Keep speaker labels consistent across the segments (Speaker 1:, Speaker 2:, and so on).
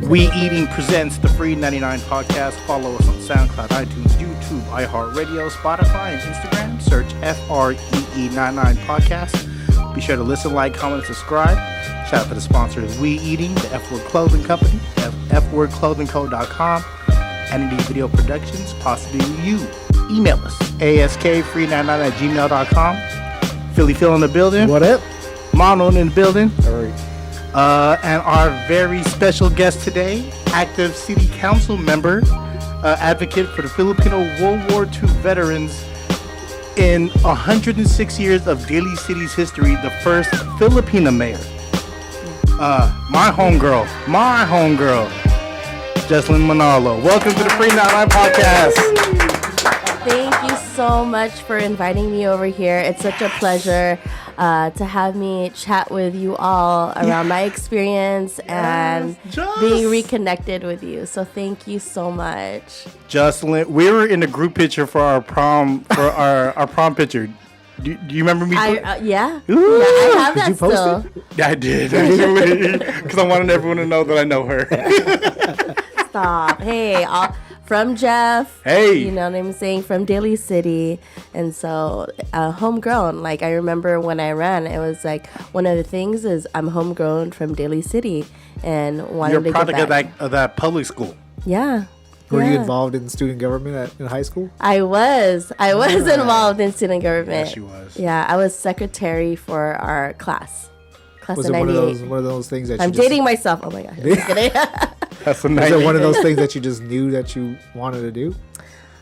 Speaker 1: We Eating presents the Free99 podcast. Follow us on SoundCloud, iTunes, YouTube, iHeartRadio, Spotify, and Instagram. Search FREE99 podcast. Be sure to listen, like, comment, and subscribe. Shout out to the sponsors: We Eating, the F Word Clothing Company, FWordClothingCo.com, Entity Video Productions, possibly you. Email us, askfree99@gmail.com. Philly Phil in the building.
Speaker 2: What up?
Speaker 1: Mono in the building.
Speaker 2: All right.
Speaker 1: And our very special guest today, active city council member, advocate for the Filipino World War II veterans in 106 years of Daly City's history, the first Filipina mayor. My homegirl, Juslyn Manalo. Welcome to the Free99 podcast.
Speaker 3: Thank you so much for inviting me over here. It's such a pleasure to have me chat with you all around my experience and being reconnected with you. So thank you so much.
Speaker 1: Juslyn, we were in a group picture for our prom, our prom picture. Do you remember me?
Speaker 3: Yeah.
Speaker 1: Ooh.
Speaker 3: Yeah, I have
Speaker 2: Did
Speaker 3: that
Speaker 2: you post
Speaker 3: still.
Speaker 2: it?
Speaker 1: Yeah, I did, actually, because I wanted everyone to know that I know her.
Speaker 3: Stop. Hey, from Jeff.
Speaker 1: Hey.
Speaker 3: You know what I'm saying? From Daly City. And so homegrown. Like, I remember when I ran, it was like one of the things is I'm homegrown from Daly City and wanted
Speaker 1: You're a
Speaker 3: to
Speaker 1: product
Speaker 3: get back.
Speaker 1: of that public school.
Speaker 3: Yeah.
Speaker 2: Were you
Speaker 3: Yeah.
Speaker 2: involved in student government in high school?
Speaker 3: I was involved in student government.
Speaker 1: Yes, she was.
Speaker 3: Yeah, I was secretary for our class. Class
Speaker 2: Was
Speaker 3: of
Speaker 2: it
Speaker 3: 98.
Speaker 2: one of those things that
Speaker 3: I'm
Speaker 2: you just,
Speaker 3: dating myself. Oh my gosh. I'm just kidding.
Speaker 1: That's a
Speaker 2: Was
Speaker 1: nice.
Speaker 2: it one of those things that you just knew that you wanted to do?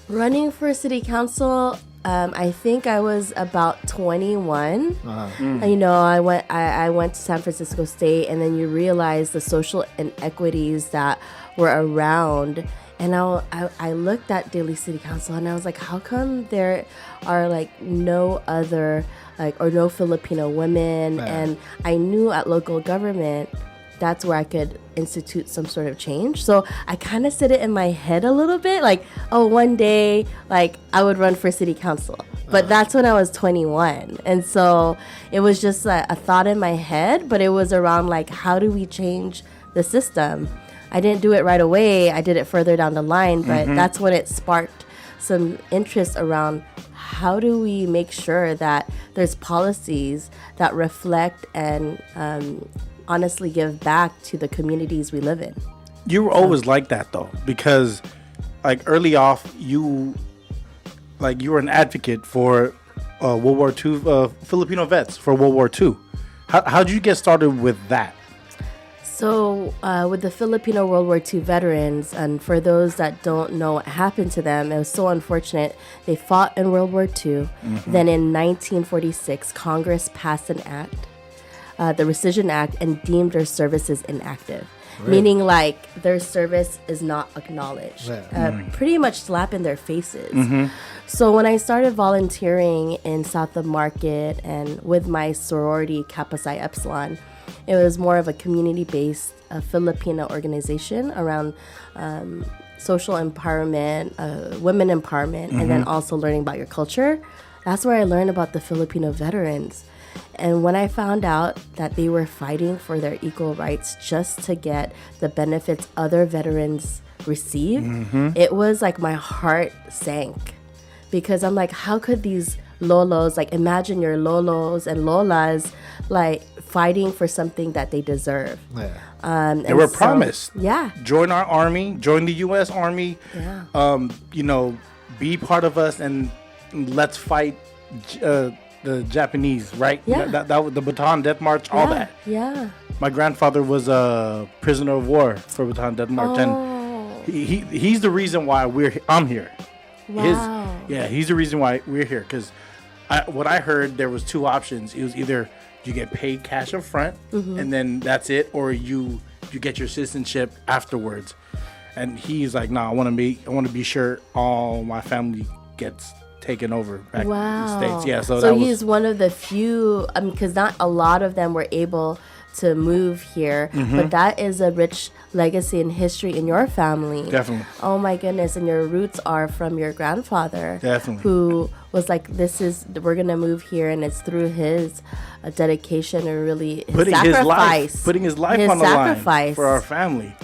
Speaker 3: Running for city council, I think I was about 21. You know, I went to San Francisco State, and then you realize the social inequities that were around. And I looked at Daly City Council, and I was like, how come there are like no other or no Filipino women? And I knew at local government, that's where I could institute some sort of change. So I kind of set it in my head a little bit, like, oh, one day, like, I would run for city council. But that's when I was 21. And so it was just a thought in my head, but it was around, like, how do we change the system? I didn't do it right away. I did it further down the line, but that's when it sparked some interest around how do we make sure that there's policies that reflect and honestly give back to the communities we live in.
Speaker 1: You were always like that, though, because like early off, you were an advocate for World War II, Filipino vets for World War II. How did you get started with that?
Speaker 3: So with the Filipino World War II veterans, and for those that don't know what happened to them, it was so unfortunate. They fought in World War II. Then in 1946, Congress passed an act, the Rescission Act, and deemed their services inactive. Right. Meaning like their service is not acknowledged. Pretty much slap in their faces. So when I started volunteering in South of Market and with my sorority Kappa Psi Epsilon, it was more of a community-based Filipino organization around social empowerment, women empowerment, and then also learning about your culture. That's where I learned about the Filipino veterans. And when I found out that they were fighting for their equal rights just to get the benefits other veterans receive, it was like my heart sank. Because I'm like, how could these lolos, like imagine your lolos and lolas, like fighting for something that they deserve.
Speaker 1: They were promised.
Speaker 3: Yeah.
Speaker 1: Join our army, join the U.S. Army, you know, be part of us, and let's fight the Japanese, right?
Speaker 3: Yeah.
Speaker 1: That was the Bataan Death March, all that.
Speaker 3: Yeah.
Speaker 1: My grandfather was a prisoner of war for Bataan Death March, and he's the reason why I'm here.
Speaker 3: Wow.
Speaker 1: He's the reason why we're here, because what I heard, there was two options. It was either you get paid cash up front, and then that's it, or you get your citizenship afterwards. And he's like, no, I want to be sure all my family gets taken over back in the States. Yeah,
Speaker 3: so he's one of the few, because not a lot of them were able to move here, but that is a rich legacy and history in your family.
Speaker 1: Definitely.
Speaker 3: Oh my goodness, and your roots are from your grandfather.
Speaker 1: Definitely.
Speaker 3: Who was like, we're gonna move here, and it's through his dedication and really his sacrifice.
Speaker 1: Putting his life on the line for our family.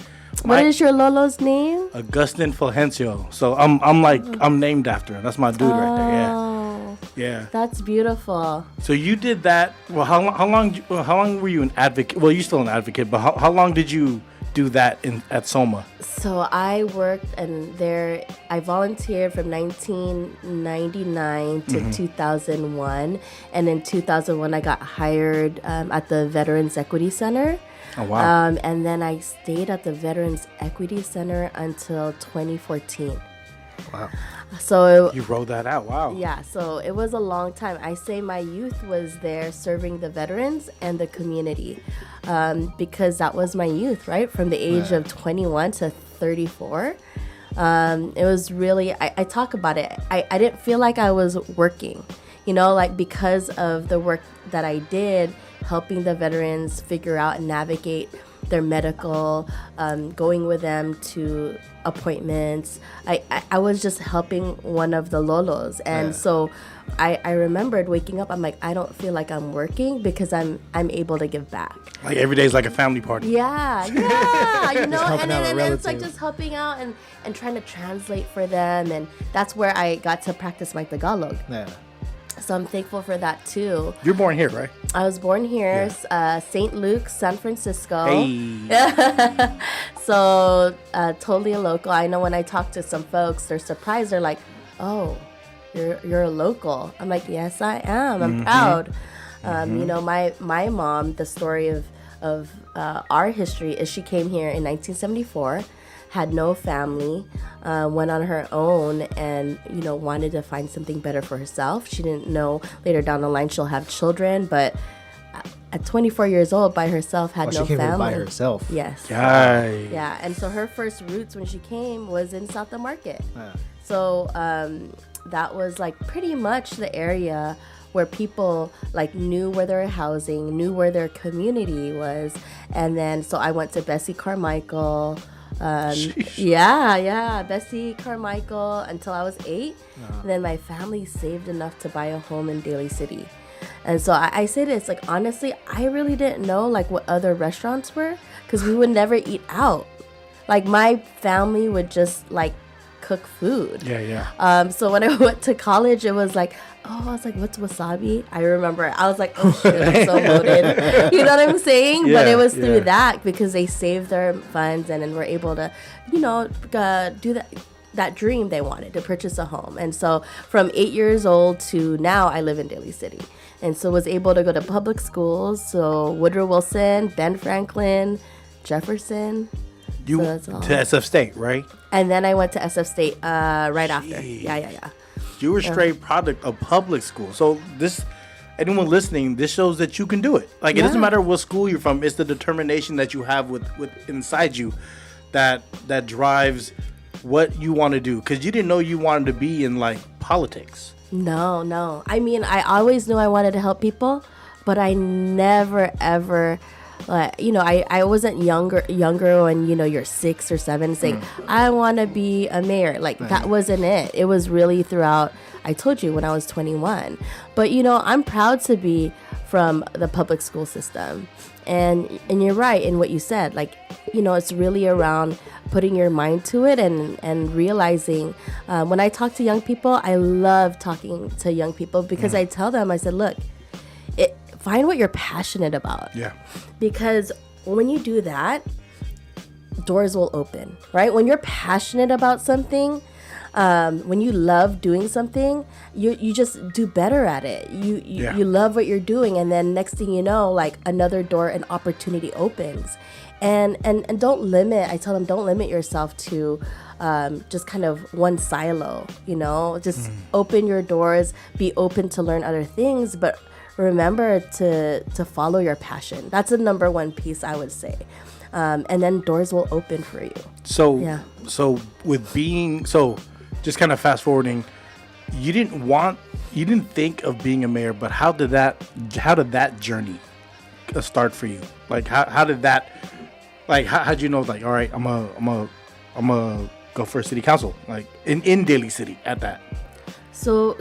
Speaker 3: What is your Lolo's name?
Speaker 1: Augustin Fulgencio. So I'm named after him. That's my dude right there. Yeah.
Speaker 3: Oh,
Speaker 1: Yeah.
Speaker 3: that's beautiful.
Speaker 1: So you did that. Well, how long were you an advocate? Well, you're still an advocate, but how long did you do that at Soma?
Speaker 3: So I worked and there. I volunteered from 1999 to 2001, and in 2001 I got hired at the Veterans Equity Center.
Speaker 1: Oh wow!
Speaker 3: And then I stayed at the Veterans Equity Center until 2014.
Speaker 1: Wow.
Speaker 3: So
Speaker 1: You wrote that out. Wow.
Speaker 3: yeah, so it was a long time. I say my youth was there serving the veterans and the community, because that was my youth, right? From the age of 21 to 34. It was really, I talk about it. I didn't feel like I was working, like because of the work that I did, helping the veterans figure out and navigate their medical, going with them to appointments. I was just helping one of the Lolos. And so I remembered waking up, I'm like, I don't feel like I'm working because I'm able to give back.
Speaker 1: Like every day is like a family party.
Speaker 3: Yeah, and
Speaker 2: helping out a
Speaker 3: then it's like
Speaker 2: relative.
Speaker 3: just helping out and trying to translate for them. And that's where I got to practice my Tagalog.
Speaker 2: Yeah.
Speaker 3: So I'm thankful for that too.
Speaker 1: You're born here, right?
Speaker 3: I was born here, St. Luke, San Francisco.
Speaker 1: Hey.
Speaker 3: So totally a local. I know when I talk to some folks, they're surprised. They're like, "Oh, you're a local." I'm like, "Yes, I am. I'm proud." My mom. The story of our history is she came here in 1974. Had no family, went on her own and, wanted to find something better for herself. She didn't know later down the line she'll have children, but at 24 years old by herself, had no
Speaker 2: She came here
Speaker 3: family.
Speaker 2: by herself.
Speaker 3: Yes.
Speaker 1: Yay.
Speaker 3: Yeah, and so her first roots when she came was in South the Market.
Speaker 2: Yeah.
Speaker 3: So that was like pretty much the area where people like knew where their housing, knew where their community was. And then, so I went to Bessie Carmichael, Bessie Carmichael until I was 8. And then my family saved enough to buy a home in Daly City. And so I say this, like, honestly, I really didn't know like what other restaurants were because we would never eat out. Like my family would just like cook food.
Speaker 1: Yeah.
Speaker 3: So when I went to college, it was like, I was like, what's wasabi? I remember I was like, oh shit, I'm so loaded. You know what I'm saying? But it was through that because they saved their funds and then were able to, do that dream they wanted to purchase a home. And so from 8 years old to now, I live in Daly City. And so was able to go to public schools. So Woodrow Wilson, Ben Franklin, Jefferson.
Speaker 1: You
Speaker 3: So that's all.
Speaker 1: to SF State, right?
Speaker 3: And then I went to SF State right after. Yeah.
Speaker 1: You were straight product of public school. So anyone listening, this shows that you can do it. Like it doesn't matter what school you're from. It's the determination that you have with inside you that drives what you want to do. Because you didn't know you wanted to be in like politics.
Speaker 3: No. I mean, I always knew I wanted to help people, but I never ever, I wasn't younger when, you're 6 or 7 saying, I want to be a mayor. Like that wasn't it. It was really throughout, I told you, when I was 21. But, I'm proud to be from the public school system. And you're right in what you said. Like, it's really around putting your mind to it and realizing when I talk to young people, I love talking to young people because I tell them, I said, look, find what you're passionate about.
Speaker 1: Yeah.
Speaker 3: Because when you do that, doors will open, right? When you're passionate about something, when you love doing something, you just do better at it. You love what you're doing, and then next thing you know, like another door, an opportunity opens. And don't limit. I tell them, don't limit yourself to just kind of one silo. Just open your doors, be open to learn other things, but remember to follow your passion. That's the number one piece I would say. And then doors will open for you.
Speaker 1: So just kind of fast forwarding, you didn't think of being a mayor, but how did that journey start for you? Like how did that, like how'd you know, like, all right, I'm gonna go for city council, like in Daly City at that?
Speaker 3: So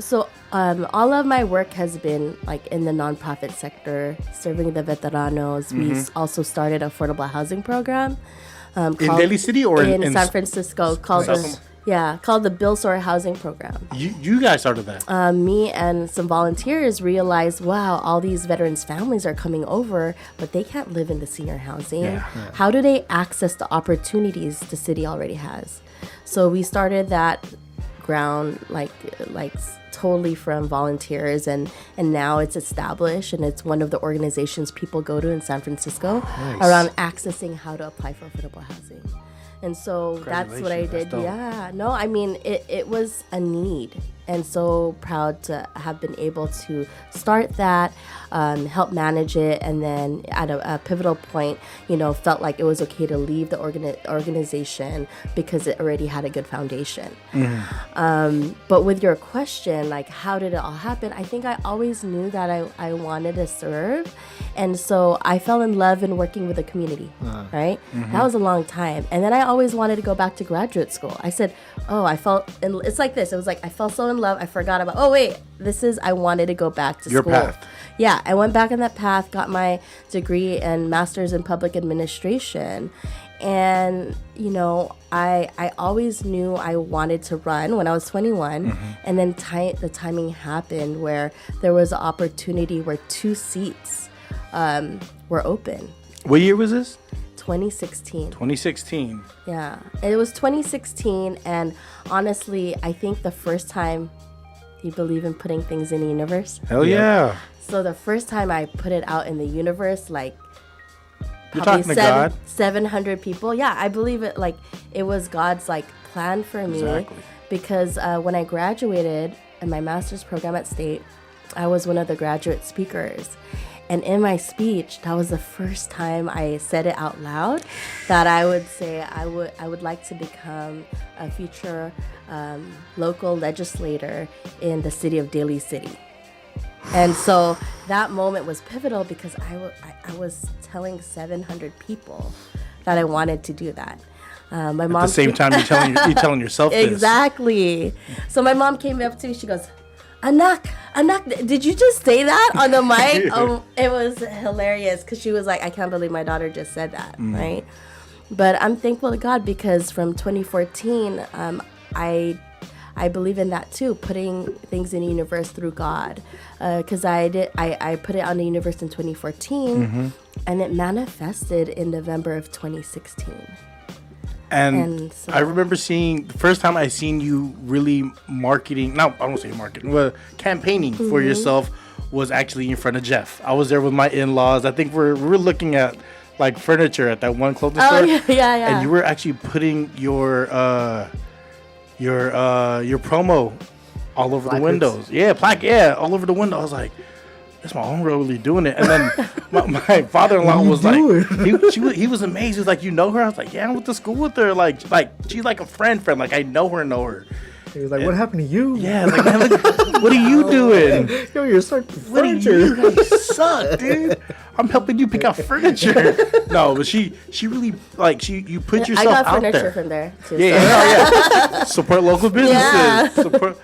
Speaker 3: all of my work has been like in the nonprofit sector, serving the veteranos. We also started an affordable housing program.
Speaker 1: In Daly City or
Speaker 3: in San Francisco called the Bill Sawyer Housing Program.
Speaker 1: You guys started that.
Speaker 3: Me and some volunteers realized, wow, all these veterans' families are coming over, but they can't live in the senior housing.
Speaker 1: Yeah.
Speaker 3: How do they access the opportunities the city already has? So we started that ground like totally from volunteers, and now it's established, and it's one of the organizations people go to in San Francisco around accessing how to apply for affordable housing. And so that's what I did. Yeah. No, I mean, it was a need. And so proud to have been able to start that, help manage it, and then at a pivotal point, felt like it was okay to leave the organization because it already had a good foundation. But with your question, like, how did it all happen? I think I always knew that I wanted to serve. And so I fell in love in working with the community, right? That was a long time. And then I always wanted to go back to graduate school. I said, it's like this. It was like, I fell so in love, I forgot about, I wanted to go back to
Speaker 1: your
Speaker 3: school.
Speaker 1: Path.
Speaker 3: Yeah, I went back on that path, got my degree and master's in public administration. And, I always knew I wanted to run when I was 21. And then the timing happened where there was an opportunity where 2 seats were open.
Speaker 1: What year was this?
Speaker 3: 2016.
Speaker 1: 2016.
Speaker 3: Yeah, it was 2016, and honestly, I think the first time you believe in putting things in the universe.
Speaker 1: Hell yeah.
Speaker 3: So the first time I put it out in the universe, like
Speaker 1: you're talking to God?
Speaker 3: 700 people. Yeah, I believe it. Like it was God's plan for me.
Speaker 1: Exactly.
Speaker 3: Because when I graduated in my master's program at State, I was one of the graduate speakers. And in my speech, that was the first time I said it out loud, that I would say I would like to become a future local legislator in the city of Daly City. And so that moment was pivotal because I was telling 700 people that I wanted to do that. My mom. At
Speaker 1: the same time, you're telling yourself this.
Speaker 3: Exactly. So my mom came up to me. She goes, Anak, did you just say that on the mic? It was hilarious because she was like, I can't believe my daughter just said that, right? But I'm thankful to God because from 2014, I believe in that too, putting things in the universe through God. Because I put it on the universe in 2014, and it manifested in November of 2016.
Speaker 1: And so, I remember seeing the first time I seen you really marketing. No, I won't say marketing. Well, campaigning for yourself was actually in front of Jeff. I was there with my in-laws. I think we're looking at furniture at that one clothing store.
Speaker 3: Yeah.
Speaker 1: And you were actually putting your promo all over the windows. All over the window. I was like, that's my own really doing it. And then my father-in-law was like, he was amazed. He was like, you know her? I was like, yeah, I went to school with her. Like she's like a friend. Like I know her.
Speaker 2: He was like, what happened to you?
Speaker 1: Yeah, like, man, look, what are you doing?
Speaker 2: Yo, you're starting furniture.
Speaker 1: You suck, dude. I'm helping you pick out furniture. No, but she really you put yourself out there.
Speaker 3: I got furniture from there too.
Speaker 1: Yeah. Support local businesses.
Speaker 3: Yeah.
Speaker 1: Support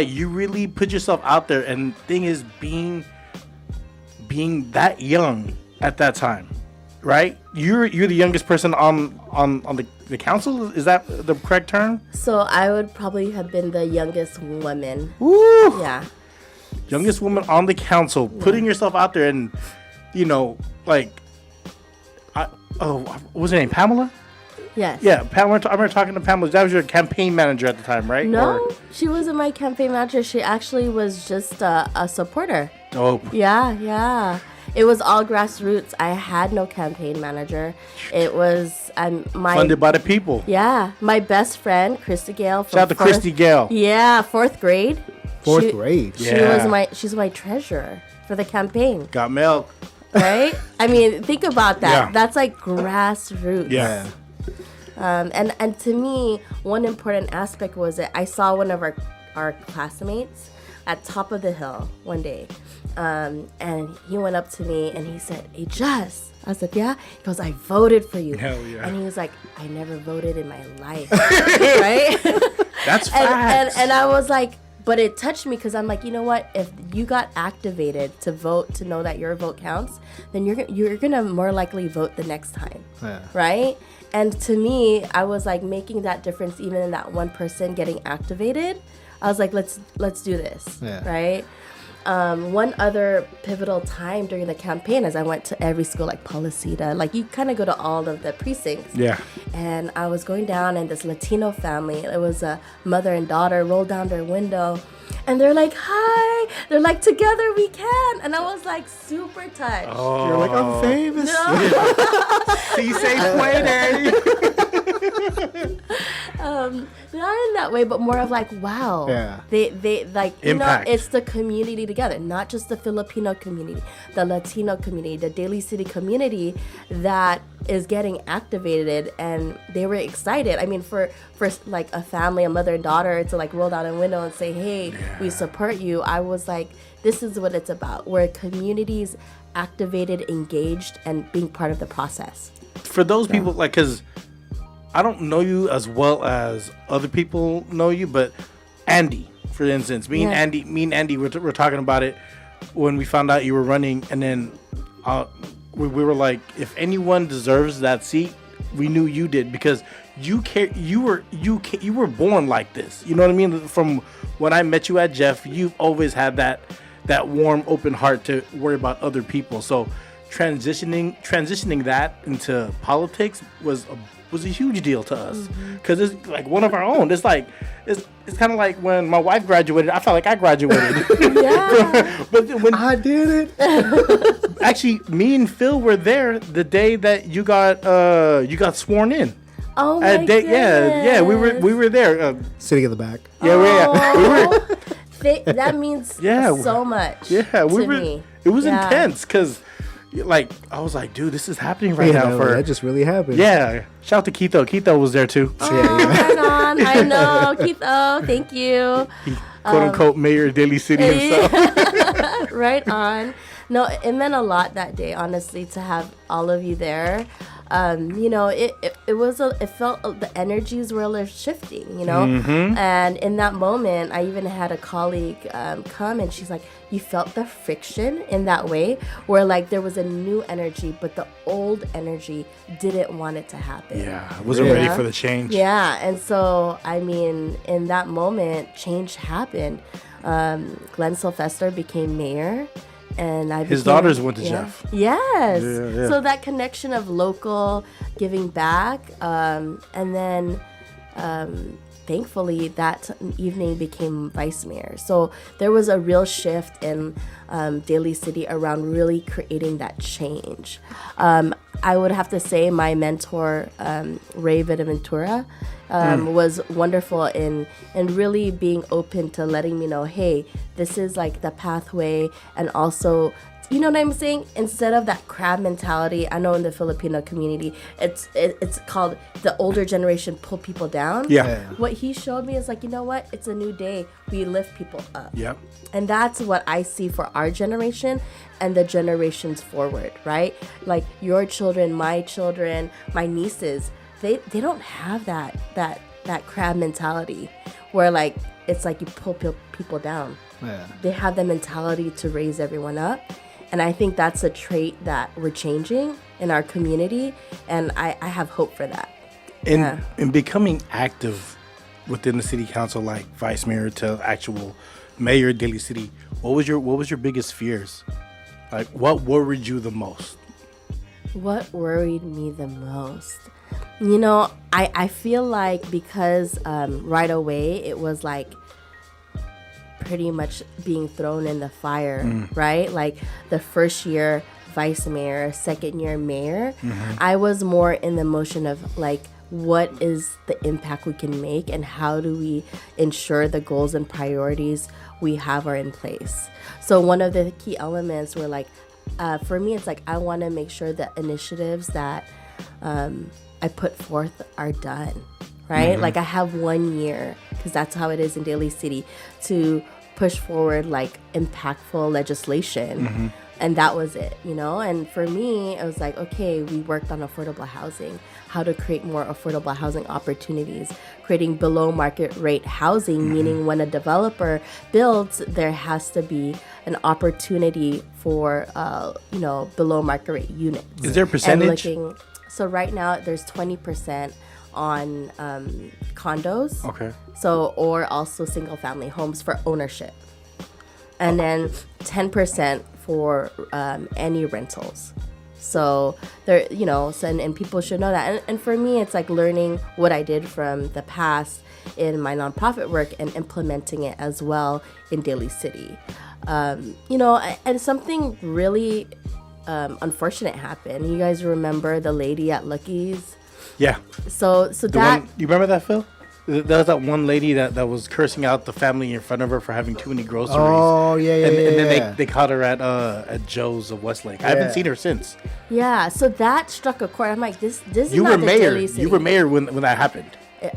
Speaker 1: you really put yourself out there. And thing is being that young at that time, right? You're the youngest person on the council. Is that the correct term?
Speaker 3: So I would probably have been the youngest woman.
Speaker 1: Woo!
Speaker 3: Yeah.
Speaker 1: Youngest woman on the council, putting yourself out there, and was her name Pamela?
Speaker 3: Yes.
Speaker 1: Yeah, Pamela. I remember talking to Pamela. That was your campaign manager at the time, right?
Speaker 3: No, she wasn't my campaign manager. She actually was just a supporter.
Speaker 1: Dope.
Speaker 3: Yeah. It was all grassroots. I had no campaign manager. It was
Speaker 1: funded by the people.
Speaker 3: Yeah, my best friend, Christy Gale.
Speaker 1: Shout out to Christy Gale.
Speaker 3: Yeah, 4th grade.
Speaker 2: Fourth grade.
Speaker 3: She's my treasurer for the campaign.
Speaker 1: Got milk.
Speaker 3: Right? I mean, think about that.
Speaker 1: Yeah.
Speaker 3: That's like grassroots.
Speaker 1: Yeah.
Speaker 3: And to me, one important aspect was that I saw one of our classmates at top of the hill one day. And he went up to me and he said, "Hey, Jess." I said, "Yeah." He goes, "I voted for you."
Speaker 1: Hell yeah.
Speaker 3: And he was like, "I never voted in my life." Right?
Speaker 1: That's facts.
Speaker 3: And I was like, But it touched me because I'm like, you know what? If you got activated to vote, to know that your vote counts, then you're gonna more likely vote the next time, right? And to me, I was like making that difference even in that one person getting activated. I was like, let's do this, right? One other pivotal time during the campaign is I went to every school, like Policita, like you kind of go to all of the precincts.
Speaker 1: Yeah.
Speaker 3: And I was going down, and this Latino family, it was a mother and daughter, rolled down their window, and they're like, hi, they're like, together we can. And I was like super touched.
Speaker 1: Oh.
Speaker 2: You're like, I'm famous.
Speaker 3: No.
Speaker 1: Si se puede.
Speaker 3: Not in that way, but more of like, wow.
Speaker 2: Yeah.
Speaker 3: They like,
Speaker 1: Impact.
Speaker 3: it's the community together, not just the Filipino community, the Latino community, the Daly City community that is getting activated, and they were excited. I mean, for like a family, a mother and daughter, to like roll down a window and say, hey, we support you. I was like, this is what it's about, where communities activated, engaged, and being part of the process.
Speaker 1: For those people, like, because I don't know you as well as other people know you, but Andy, for instance, me and Andy, we're talking about it when we found out you were running, and then we were like, if anyone deserves that seat, we knew you did, because you were born like this. You know what I mean? From when I met you at Jeff, you've always had that warm, open heart to worry about other people. So transitioning that into politics was a huge deal to us, because it's like one of our own. It's like it's kind of like when my wife graduated. I felt like I graduated.
Speaker 3: Yeah.
Speaker 1: But when
Speaker 2: I did it.
Speaker 1: actually, me and Phil were there the day that you got sworn in.
Speaker 3: Oh my goodness.
Speaker 1: Yeah, we were there.
Speaker 2: Sitting in the back.
Speaker 1: We were.
Speaker 3: That means so much.
Speaker 1: Yeah,
Speaker 3: to me.
Speaker 1: It was intense, because like I was like, dude, this is happening right now.
Speaker 2: That just really happened.
Speaker 1: Yeah, shout out to Keitho. Keitho was there too.
Speaker 3: Right on. I know, Keith. Oh, thank you.
Speaker 1: He, quote unquote, mayor of Daly City himself.
Speaker 3: Right on. No, it meant a lot that day, honestly, to have all of you there. It felt the energies were a little shifting, and in that moment, I even had a colleague come, and she's like, you felt the friction in that way, where like there was a new energy, but the old energy didn't want it to happen.
Speaker 1: Yeah, I wasn't ready for the change.
Speaker 3: Yeah, and so, I mean, in that moment, change happened. Glenn Sylvester became mayor. And his
Speaker 1: daughters went to Jeff.
Speaker 3: Yes.
Speaker 1: Yeah.
Speaker 3: So that connection of local giving back, and then thankfully that evening became vice mayor. So there was a real shift in Daly City around really creating that change. I would have to say my mentor, Ray Vitaventura, was wonderful in really being open to letting me know, hey, this is like the pathway, and also, you know what I'm saying? Instead of that crab mentality, I know in the Filipino community, it's called the older generation pull people down.
Speaker 1: Yeah.
Speaker 3: What he showed me is like, you know what? It's a new day. We lift people up.
Speaker 1: Yep.
Speaker 3: And that's what I see for our generation and the generations forward, right? Like your children, my nieces, they don't have that crab mentality where like it's like you pull people down.
Speaker 2: Yeah.
Speaker 3: They have the mentality to raise everyone up. And I think that's a trait that we're changing in our community, and I have hope for that.
Speaker 1: In becoming active within the city council, like vice mayor to actual mayor of Daly City, what was your biggest fears? Like, what worried you the most?
Speaker 3: What worried me the most? You know, I feel like because right away it was like pretty much being thrown in the fire, right? Like the first year vice mayor, second year mayor, I was more in the motion of like, what is the impact we can make and how do we ensure the goals and priorities we have are in place? So one of the key elements were like, for me, it's like, I want to make sure that initiatives that I put forth are done, right? Like I have 1 year, because that's how it is in Daly City, to push forward like impactful legislation And that was it, you know? And for me, it was like, okay, we worked on affordable housing, how to create more affordable housing opportunities, creating below market rate housing, meaning when a developer builds, there has to be an opportunity for, below market rate units.
Speaker 1: Is there a percentage?
Speaker 3: So right now, there's 20% on condos.
Speaker 1: Okay.
Speaker 3: So, or also single family homes for ownership. And then 10% for any rentals. So there, and people should know that. And for me, it's like learning what I did from the past in my nonprofit work and implementing it as well in Daly City. And something really unfortunate happened. You guys remember the lady at Lucky's?
Speaker 1: Yeah.
Speaker 3: So
Speaker 1: you remember that, Phil? There was that one lady that was cursing out the family in front of her for having too many groceries.
Speaker 2: Oh, yeah.
Speaker 1: And then they caught her at Joe's of Westlake. I haven't seen her since.
Speaker 3: Yeah, so that struck a chord. I'm like, this is
Speaker 1: you
Speaker 3: not
Speaker 1: were mayor.
Speaker 3: Daly City.
Speaker 1: You were mayor when that happened.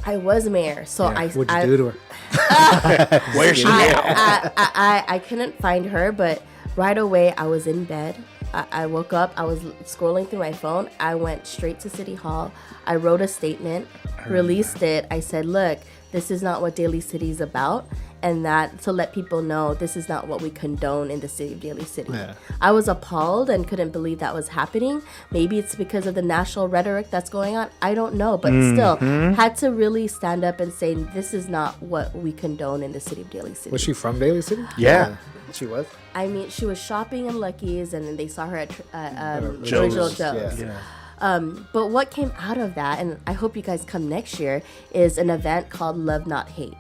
Speaker 3: I was mayor, so
Speaker 2: What'd you do to her?
Speaker 1: Where's she now?
Speaker 3: I couldn't find her, but right away I was in bed. I woke up, I was scrolling through my phone. I went straight to City Hall. I wrote a statement, released it. I said, look, this is not what Daly City is about. And that to let people know this is not what we condone in the city of Daly City.
Speaker 2: Yeah.
Speaker 3: I was appalled and couldn't believe that was happening. Maybe it's because of the national rhetoric that's going on. I don't know. But still, had to really stand up and say this is not what we condone in the city of Daly City.
Speaker 2: Was she from Daly City?
Speaker 1: Yeah.
Speaker 2: She was?
Speaker 3: I mean, she was shopping in Lucky's, and then they saw her at
Speaker 1: Joe's.
Speaker 3: Original Joe's.
Speaker 2: Yeah.
Speaker 3: But what came out of that, and I hope you guys come next year, is an event called Love Not Hate.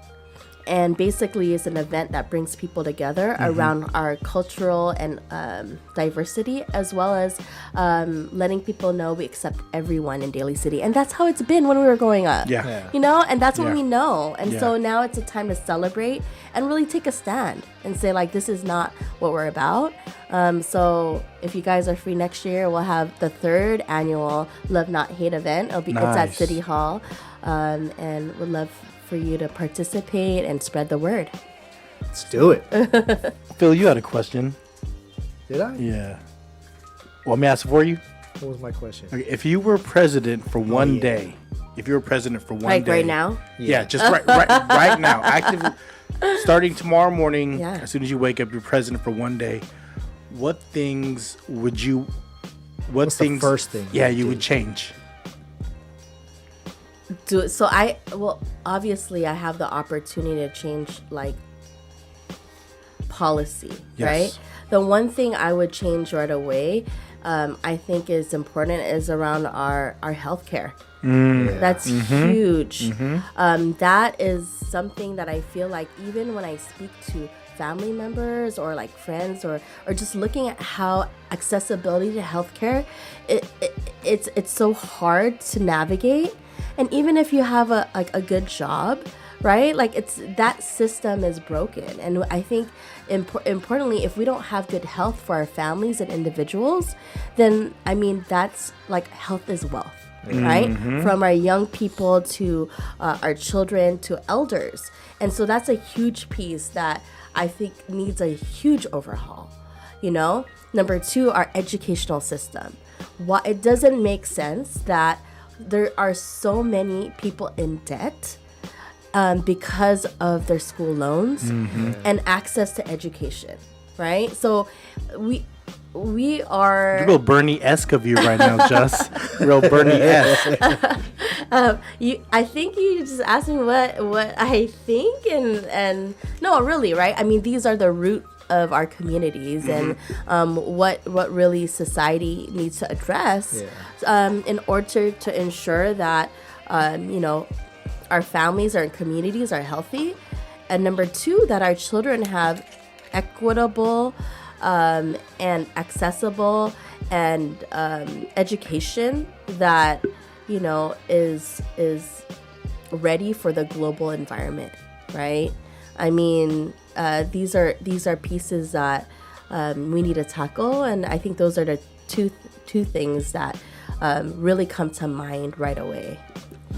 Speaker 3: And basically, it's an event that brings people together around our cultural and diversity, as well as letting people know we accept everyone in Daly City. And that's how it's been when we were growing up.
Speaker 1: Yeah.
Speaker 3: And that's what we know. And so now it's a time to celebrate and really take a stand and say, like, this is not what we're about. So if you guys are free next year, we'll have the 3rd annual Love Not Hate event. It's at City Hall. And we'd love for you to participate and spread the word.
Speaker 2: Let's do it.
Speaker 1: Phil, you had a question.
Speaker 2: Did I?
Speaker 1: Yeah. Want me to ask it for you?
Speaker 2: What was my question?
Speaker 1: Okay, if you were president for one day,
Speaker 3: Right now?
Speaker 1: Yeah, just right now. Actively, starting tomorrow morning, as soon as you wake up, you're president for one day. What things would you...
Speaker 2: What's the first thing?
Speaker 1: Yeah, you would change.
Speaker 3: Do it. So obviously I have the opportunity to change like policy, right? The one thing I would change right away, I think is important is around our healthcare. That's huge. That is something that I feel like even when I speak to family members or like friends or just looking at how accessibility to healthcare, it's so hard to navigate. And even if you have a good job, right? Like that system is broken. And I think importantly, if we don't have good health for our families and individuals, then I mean, that's like health is wealth, right? From our young people to our children to elders. And so that's a huge piece that I think needs a huge overhaul, Number 2, our educational system. It doesn't make sense that there are so many people in debt because of their school loans and access to education, right? So we are...
Speaker 1: Real Bernie-esque of you right now, Jess. Real Bernie-esque.
Speaker 3: I think you just asked me what I think and no, really, right? I mean, these are the root of our communities and what really society needs to address in order to ensure that our families, our communities are healthy, and number 2, that our children have equitable and accessible and education that is ready for the global environment, right? I mean, these are pieces that we need to tackle, and I think those are the two things that really come to mind right away.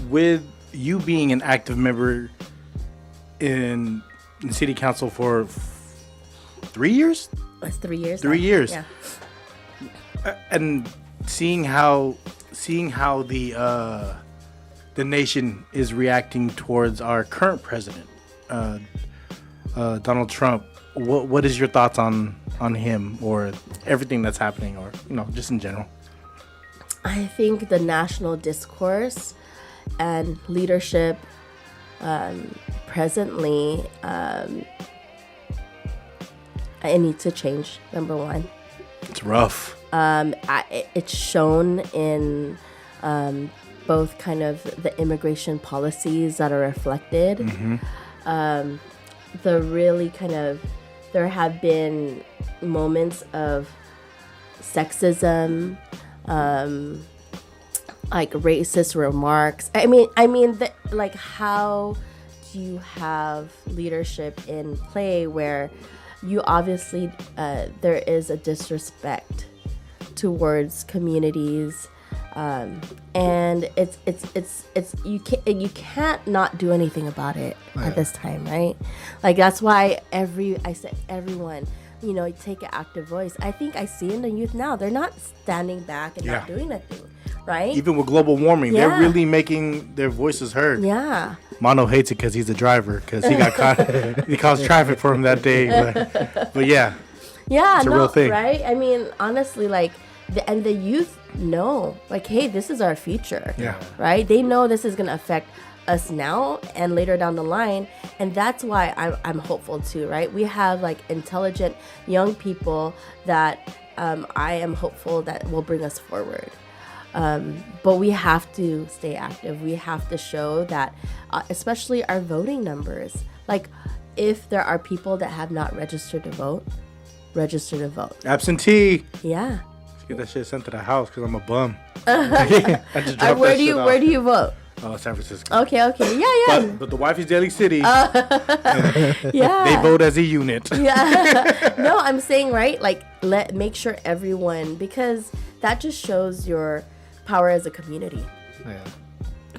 Speaker 1: With you being an active member in city council for 3 years.
Speaker 3: It's 3 years.
Speaker 1: 3 years.
Speaker 3: Yeah.
Speaker 1: And seeing how the nation is reacting towards our current president, Donald Trump. What is your thoughts on him or everything that's happening, or just in general?
Speaker 3: I think the national discourse and leadership presently, it needs to change. Number one,
Speaker 1: it's rough.
Speaker 3: It's shown in both kind of the immigration policies that are reflected.
Speaker 1: Mm-hmm.
Speaker 3: There have been moments of sexism, like racist remarks. I mean, like, how do you have leadership in play where you obviously there is a disrespect towards communities, and it's you can't not do anything about it at this time, right? Like, that's why I said everyone, take an active voice. I think I see in the youth now, they're not standing back and not doing anything, right?
Speaker 1: Even with global warming, they're really making their voices heard.
Speaker 3: Yeah.
Speaker 1: Mano hates it because he's a driver, because he got caught. He caused traffic for him that day. But yeah.
Speaker 3: Yeah,
Speaker 1: it's a real thing,
Speaker 3: right? I mean, honestly, like, the youth know, like, hey, this is our future.
Speaker 1: Yeah.
Speaker 3: Right? They know this is going to affect us now and later down the line, and that's why I'm hopeful too, right? We have like intelligent young people that I am hopeful that will bring us forward. But we have to stay active. We have to show that, especially our voting numbers. Like, if there are people that have not registered to vote, register to vote.
Speaker 1: Absentee.
Speaker 3: Yeah.
Speaker 1: Let's get that shit sent to the house because I'm a bum. I just dropped
Speaker 3: where
Speaker 1: that
Speaker 3: do you
Speaker 1: shit off.
Speaker 3: Where do you vote?
Speaker 1: San Francisco.
Speaker 3: Okay. Yeah.
Speaker 1: But the wife is Daly City.
Speaker 3: Yeah.
Speaker 1: They vote as a unit.
Speaker 3: Yeah. No, I'm saying, right? Like, make sure everyone, because that just shows your power as a community.
Speaker 2: Yeah.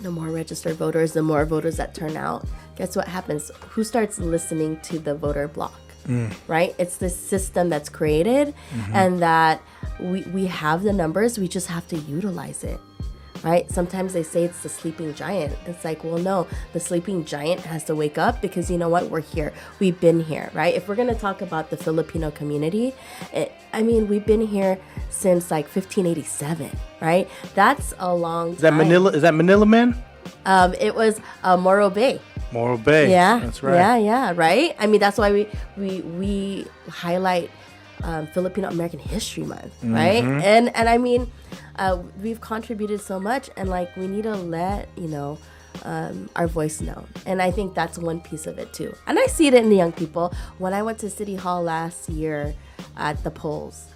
Speaker 3: The more registered voters, the more voters that turn out. Guess what happens? Who starts listening to the voter block? Right? It's this system that's created, and that we have the numbers. We just have to utilize it. Right? Sometimes they say it's the sleeping giant. It's like, well, no, the sleeping giant has to wake up, because you know what? We're here. We've been here, right? If we're going to talk about the Filipino community, we've been here since like 1587, right? That's a long time.
Speaker 1: Is that Manila Man?
Speaker 3: It was Morro Bay.
Speaker 1: Morro Bay.
Speaker 3: Yeah.
Speaker 1: That's right.
Speaker 3: Yeah, right? I mean, that's why we highlight Filipino American History Month, right? And I mean, we've contributed so much, and like, we need to let our voice known. And I think that's one piece of it too. And I see it in the young people. When I went to City Hall last year at the polls,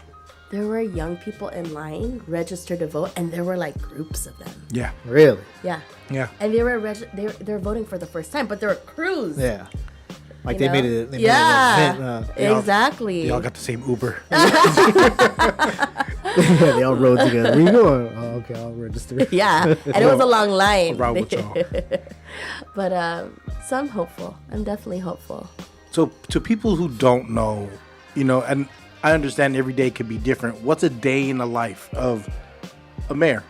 Speaker 3: there were young people in line registered to vote, and there were like groups of them.
Speaker 1: Yeah.
Speaker 2: Really?
Speaker 3: Yeah.
Speaker 2: Yeah.
Speaker 3: And they were they're voting for the first time, but there were crews.
Speaker 2: Yeah. Like they made it.
Speaker 3: Exactly.
Speaker 1: They all got the same Uber.
Speaker 2: Yeah, they all rode together. Where you going? Oh, okay, I'll register.
Speaker 3: Yeah, and it was a long line.
Speaker 1: I'll ride with y'all.
Speaker 3: But so I'm hopeful. I'm definitely hopeful.
Speaker 1: So to people who don't know, and I understand every day could be different. What's a day in the life of a mayor,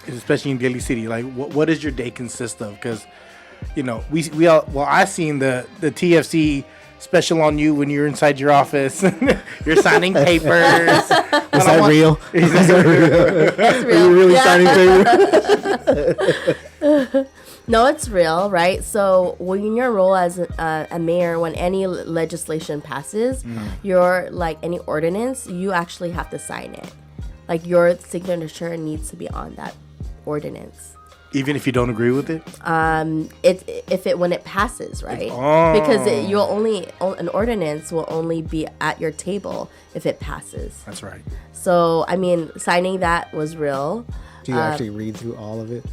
Speaker 1: especially in Daly City? Like, what does your day consist of? Because, we all, I seen the TFC special on you when you're inside your office. You're signing papers.
Speaker 2: Is that real?
Speaker 3: That's real.
Speaker 2: Are you really signing papers?
Speaker 3: No, it's real, right? So when your role as a mayor, when any legislation passes, you're like any ordinance, you actually have to sign it. Like, your signature needs to be on that ordinance.
Speaker 1: Even if you don't agree with it?
Speaker 3: When it passes, right?
Speaker 1: Oh.
Speaker 3: Because an ordinance will only be at your table if it passes.
Speaker 1: That's right.
Speaker 3: So, I mean, signing that was real.
Speaker 2: Do you actually read through all of it?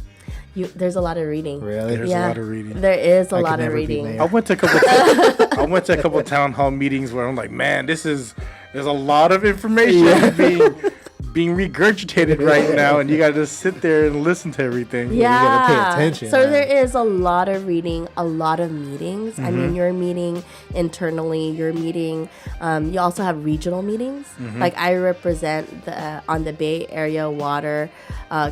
Speaker 3: There's a lot of reading.
Speaker 2: Really?
Speaker 1: There's a lot of reading.
Speaker 3: There is a lot of reading.
Speaker 1: I went to a couple town hall meetings where I'm like, man, there's a lot of information being regurgitated right now, and you got to just sit there and listen to everything.
Speaker 3: Yeah.
Speaker 2: You gotta pay attention.
Speaker 3: So
Speaker 2: man.
Speaker 3: there is a lot of reading, a lot of meetings. I mean, you're meeting internally. You're meeting. You also have regional meetings. Like I represent on the Bay Area Water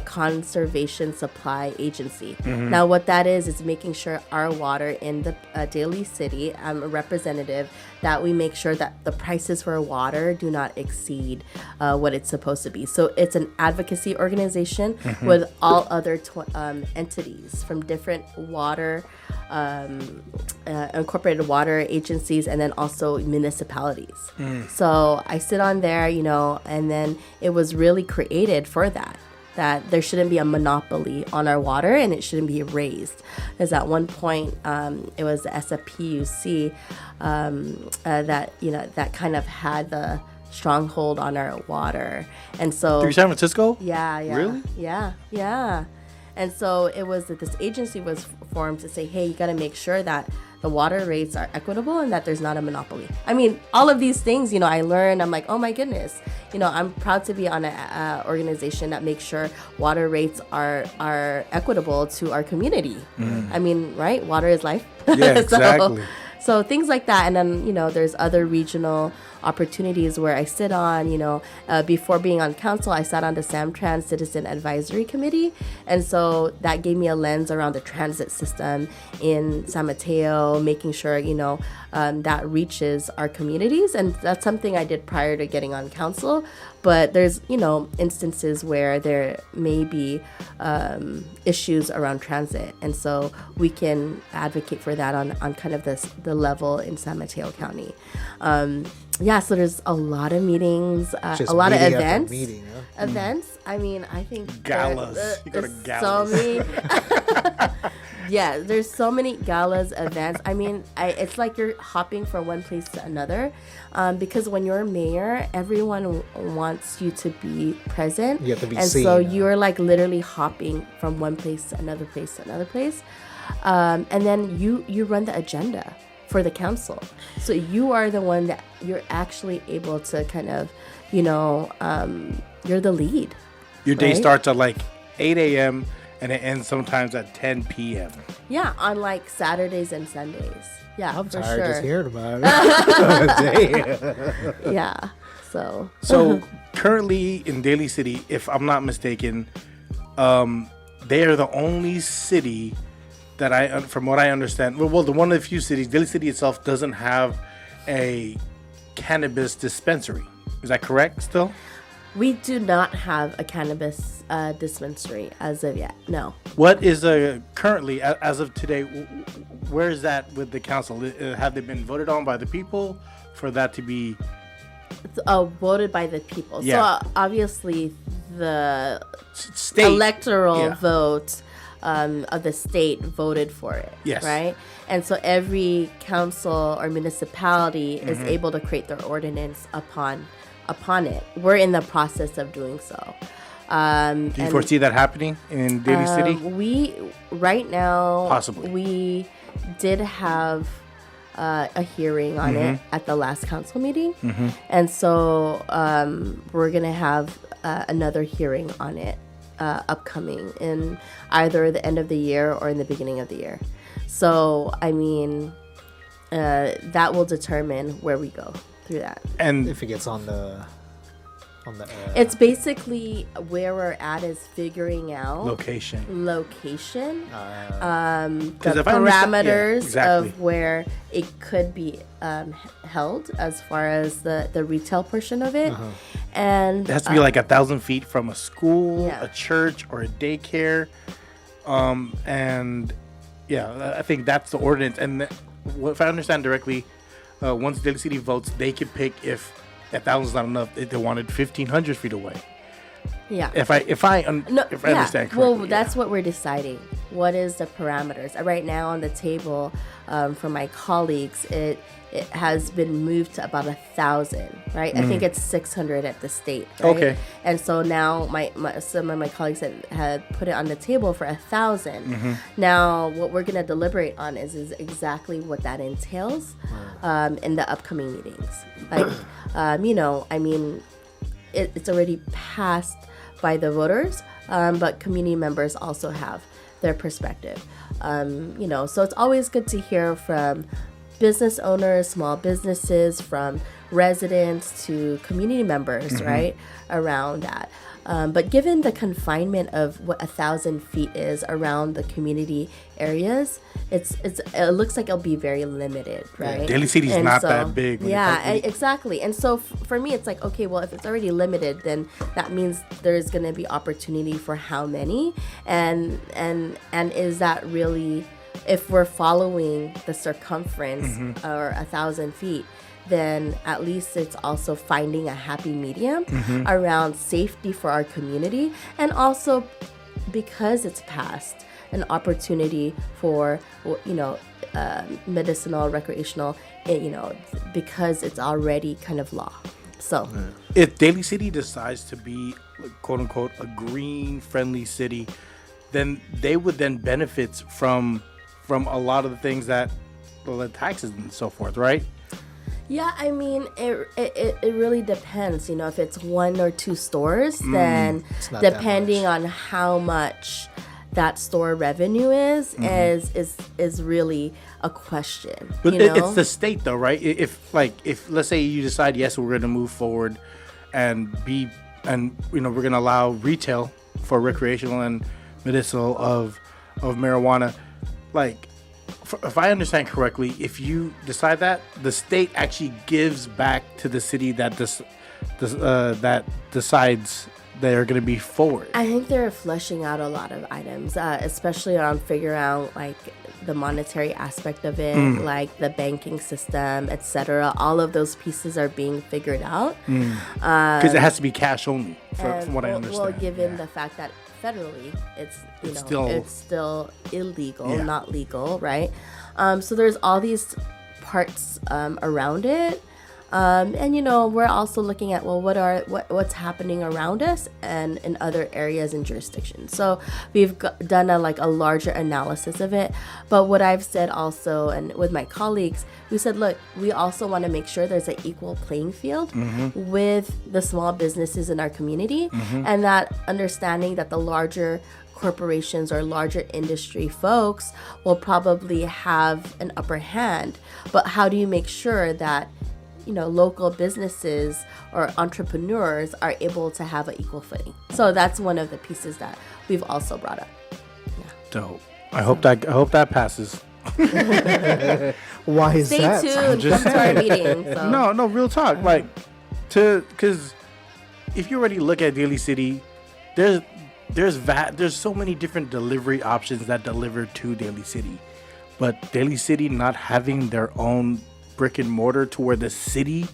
Speaker 3: Conservation Supply Agency. Now, what that is making sure our water in the Daly City. I'm a representative that we make sure that the prices for water do not exceed what it's supposed to be. So it's an advocacy organization with all other entities from different water, incorporated water agencies, and then also municipalities. So I sit on there, and then it was really created for that there shouldn't be a monopoly on our water and it shouldn't be raised. Because at one point, it was the SFPUC that kind of had the stronghold on our water. And so...
Speaker 1: Through San Francisco?
Speaker 3: Yeah.
Speaker 1: Really?
Speaker 3: Yeah. And so it was that this agency was formed to say, hey, you got to make sure that the water rates are equitable and that there's not a monopoly. I mean, all of these things, I learned. I'm like, oh my goodness. I'm proud to be on an organization that makes sure water rates are equitable to our community. I mean, right? Water is life.
Speaker 1: Yeah, exactly.
Speaker 3: So things like that. And then, there's other regional opportunities where I sit on, before being on council, I sat on the Samtrans Citizen Advisory Committee. And so that gave me a lens around the transit system in San Mateo, making sure, that reaches our communities. And that's something I did prior to getting on council. But there's, instances where there may be issues around transit. And so we can advocate for that on kind of the level in San Mateo County. So there's a lot of meetings, a lot of events. Events. I mean, I think
Speaker 1: galas. You go to galas.
Speaker 3: So many. Yeah, there's so many galas, events. I mean, it's like you're hopping from one place to another, because when you're mayor, everyone wants you to be present.
Speaker 2: You have to be
Speaker 3: and
Speaker 2: seen.
Speaker 3: So you're like literally hopping from one place to another place to another place, and then you run the agenda for the council. So you are the one that you're actually able to kind of, you're the lead.
Speaker 1: Your day starts at like 8 a.m. and it ends sometimes at 10 p.m.
Speaker 3: Yeah, on like Saturdays and Sundays. Yeah,
Speaker 2: I'm
Speaker 3: for
Speaker 2: tired
Speaker 3: sure.
Speaker 2: just hearing about it. Damn.
Speaker 3: Yeah, so.
Speaker 1: So currently in Daly City, if I'm not mistaken, they are the only city that from what I understand, the one of the few cities, Daly City itself doesn't have a cannabis dispensary. Is that correct still?
Speaker 3: We do not have a cannabis dispensary as of yet. No.
Speaker 1: What is currently, as of today, where is that with the council? Have they been voted on by the people for that to be?
Speaker 3: Voted by the people.
Speaker 1: Yeah.
Speaker 3: So obviously the
Speaker 1: state
Speaker 3: electoral vote of the state voted for it.
Speaker 1: Yes.
Speaker 3: Right? And so every council or municipality is able to create their ordinance upon it. We're in the process of doing so.
Speaker 1: Do you foresee that happening in Daly City?
Speaker 3: We right now
Speaker 1: Possibly.
Speaker 3: We did have a hearing on it at the last council meeting, and so we're gonna have another hearing on it upcoming in either the end of the year or in the beginning of the year. So I mean, that will determine where we go through that.
Speaker 2: And if it gets on the
Speaker 3: it's basically where we're at is figuring out
Speaker 1: location,
Speaker 3: the
Speaker 1: if
Speaker 3: parameters of where it could be held as far as the retail portion of it. And
Speaker 1: it has to be like 1,000 feet from a school, a church, or a daycare. And I think that's the ordinance. And if I understand directly, once Daly City votes, they can pick if 1,000 is not enough. If they wanted 1,500 feet away.
Speaker 3: Yeah.
Speaker 1: If I understand correctly.
Speaker 3: Well, that's what we're deciding. What is the parameters? Right now on the table, from my colleagues, it has been moved to about 1,000, right? I think it's 600 at the state, right?
Speaker 1: Okay.
Speaker 3: And so now some of my colleagues had put it on the table for 1,000. Now what we're gonna deliberate on is exactly what that entails in the upcoming meetings. Like, I mean, it's already passed by the voters, but community members also have their perspective. So it's always good to hear from business owners, small businesses, from residents to community members, right, around that. But given the confinement of what 1,000 feet is around the community areas, it looks like it'll be very limited, right?
Speaker 1: Yeah, Daly City's not that big.
Speaker 3: Exactly. And so for me, it's like, okay, well, if it's already limited, then that means there's going to be opportunity for how many, and is that really, if we're following the circumference or 1,000 feet, then at least it's also finding a happy medium around safety for our community, and also because it's passed, an opportunity for medicinal, recreational, because it's already kind of law. So
Speaker 1: if Daly City decides to be, quote unquote, a green friendly city, then they would then benefit from a lot of the things that, well, the taxes and so forth, right?
Speaker 3: Yeah, I mean, it really depends. If it's 1 or 2 stores, then depending on how much that store revenue is really a question.
Speaker 1: But it's the state, though, right? If let's say you decide, yes, we're going to move forward and we're going to allow retail for recreational and medicinal of marijuana, like, if I understand correctly, if you decide that, the state actually gives back to the city that that decides they're going to be forward.
Speaker 3: I think they're fleshing out a lot of items, especially on figuring out like the monetary aspect of it, like the banking system, etc. All of those pieces are being figured out.
Speaker 1: Because it has to be cash only, from what I understand.
Speaker 3: Well, given the fact that federally, it's still illegal, not legal, right? So there's all these parts around it, and we're also looking at what's happening around us and in other areas and jurisdictions. So we've done a larger analysis of it. But what I've said also, and with my colleagues, we said, look, we also want to make sure there's an equal playing field with the small businesses in our community, and that understanding that the larger corporations or larger industry folks will probably have an upper hand. But how do you make sure that local businesses or entrepreneurs are able to have an equal footing? So that's one of the pieces that we've also brought up. Yeah.
Speaker 1: Dope. I hope that passes.
Speaker 2: Why is that?
Speaker 3: Stay tuned. Come to our meeting. So.
Speaker 1: No, real talk. Because if you already look at Daly City, there's so many different delivery options that deliver to Daly City, but Daly City not having their own brick and mortar to where the city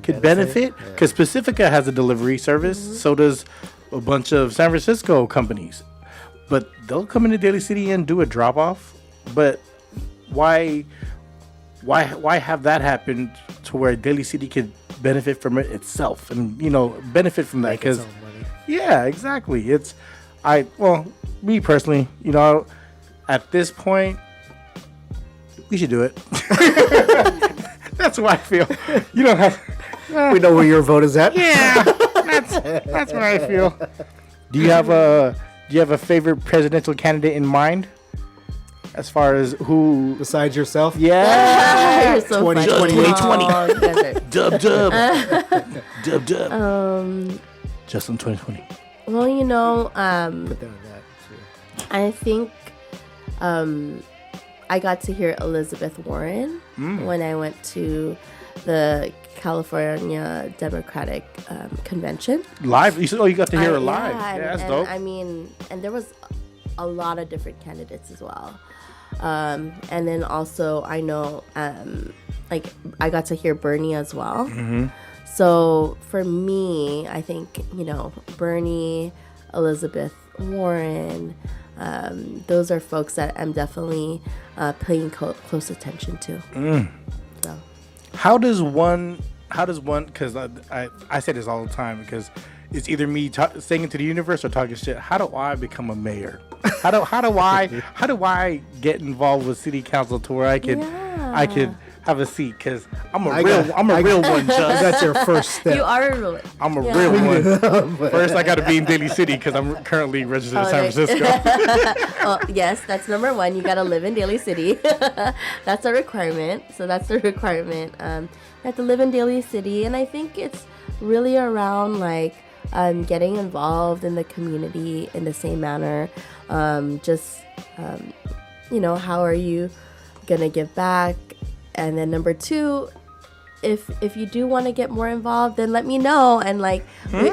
Speaker 1: could benefit, because Pacifica has a delivery service, so does a bunch of San Francisco companies, but they'll come into Daly City and do a drop off. But why have that happen to where Daly City could benefit from it itself and benefit from that? Because exactly. Me personally, at this point, we should do it. That's what I feel. You don't have.
Speaker 2: We know where your vote is at.
Speaker 1: Yeah, that's what I feel. Do you have a favorite presidential candidate in mind? As far as who
Speaker 2: besides yourself?
Speaker 3: Yeah, you're so
Speaker 1: 2020. Dub. Juslyn 2020.
Speaker 3: Well, I think I got to hear Elizabeth Warren when I went to the California Democratic Convention.
Speaker 1: Live? You got to hear her live. Yeah, that's dope.
Speaker 3: I mean, and there was a lot of different candidates as well. And then also, I know, I got to hear Bernie as well. So for me, I think, Bernie, Elizabeth Warren, those are folks that I'm definitely paying close attention to. So.
Speaker 1: How does one, because I say this all the time, because it's either me saying it to the universe or talking shit. How do I become a mayor? How do I get involved with city council to where I could have a seat, because I'm a
Speaker 2: I
Speaker 1: real one,
Speaker 2: I
Speaker 1: Just.
Speaker 2: got your first step.
Speaker 3: You are a ruler.
Speaker 1: I'm a real one. First, I got to be in Daly City because I'm currently registered in San Francisco.
Speaker 3: Oh, yes, that's number one. You got to live in Daly City. That's a requirement. So that's the requirement. You have to live in Daly City. And I think it's really around like getting involved in the community in the same manner. How are you going to give back? And then number two, if you do want to get more involved, then let me know. And like, we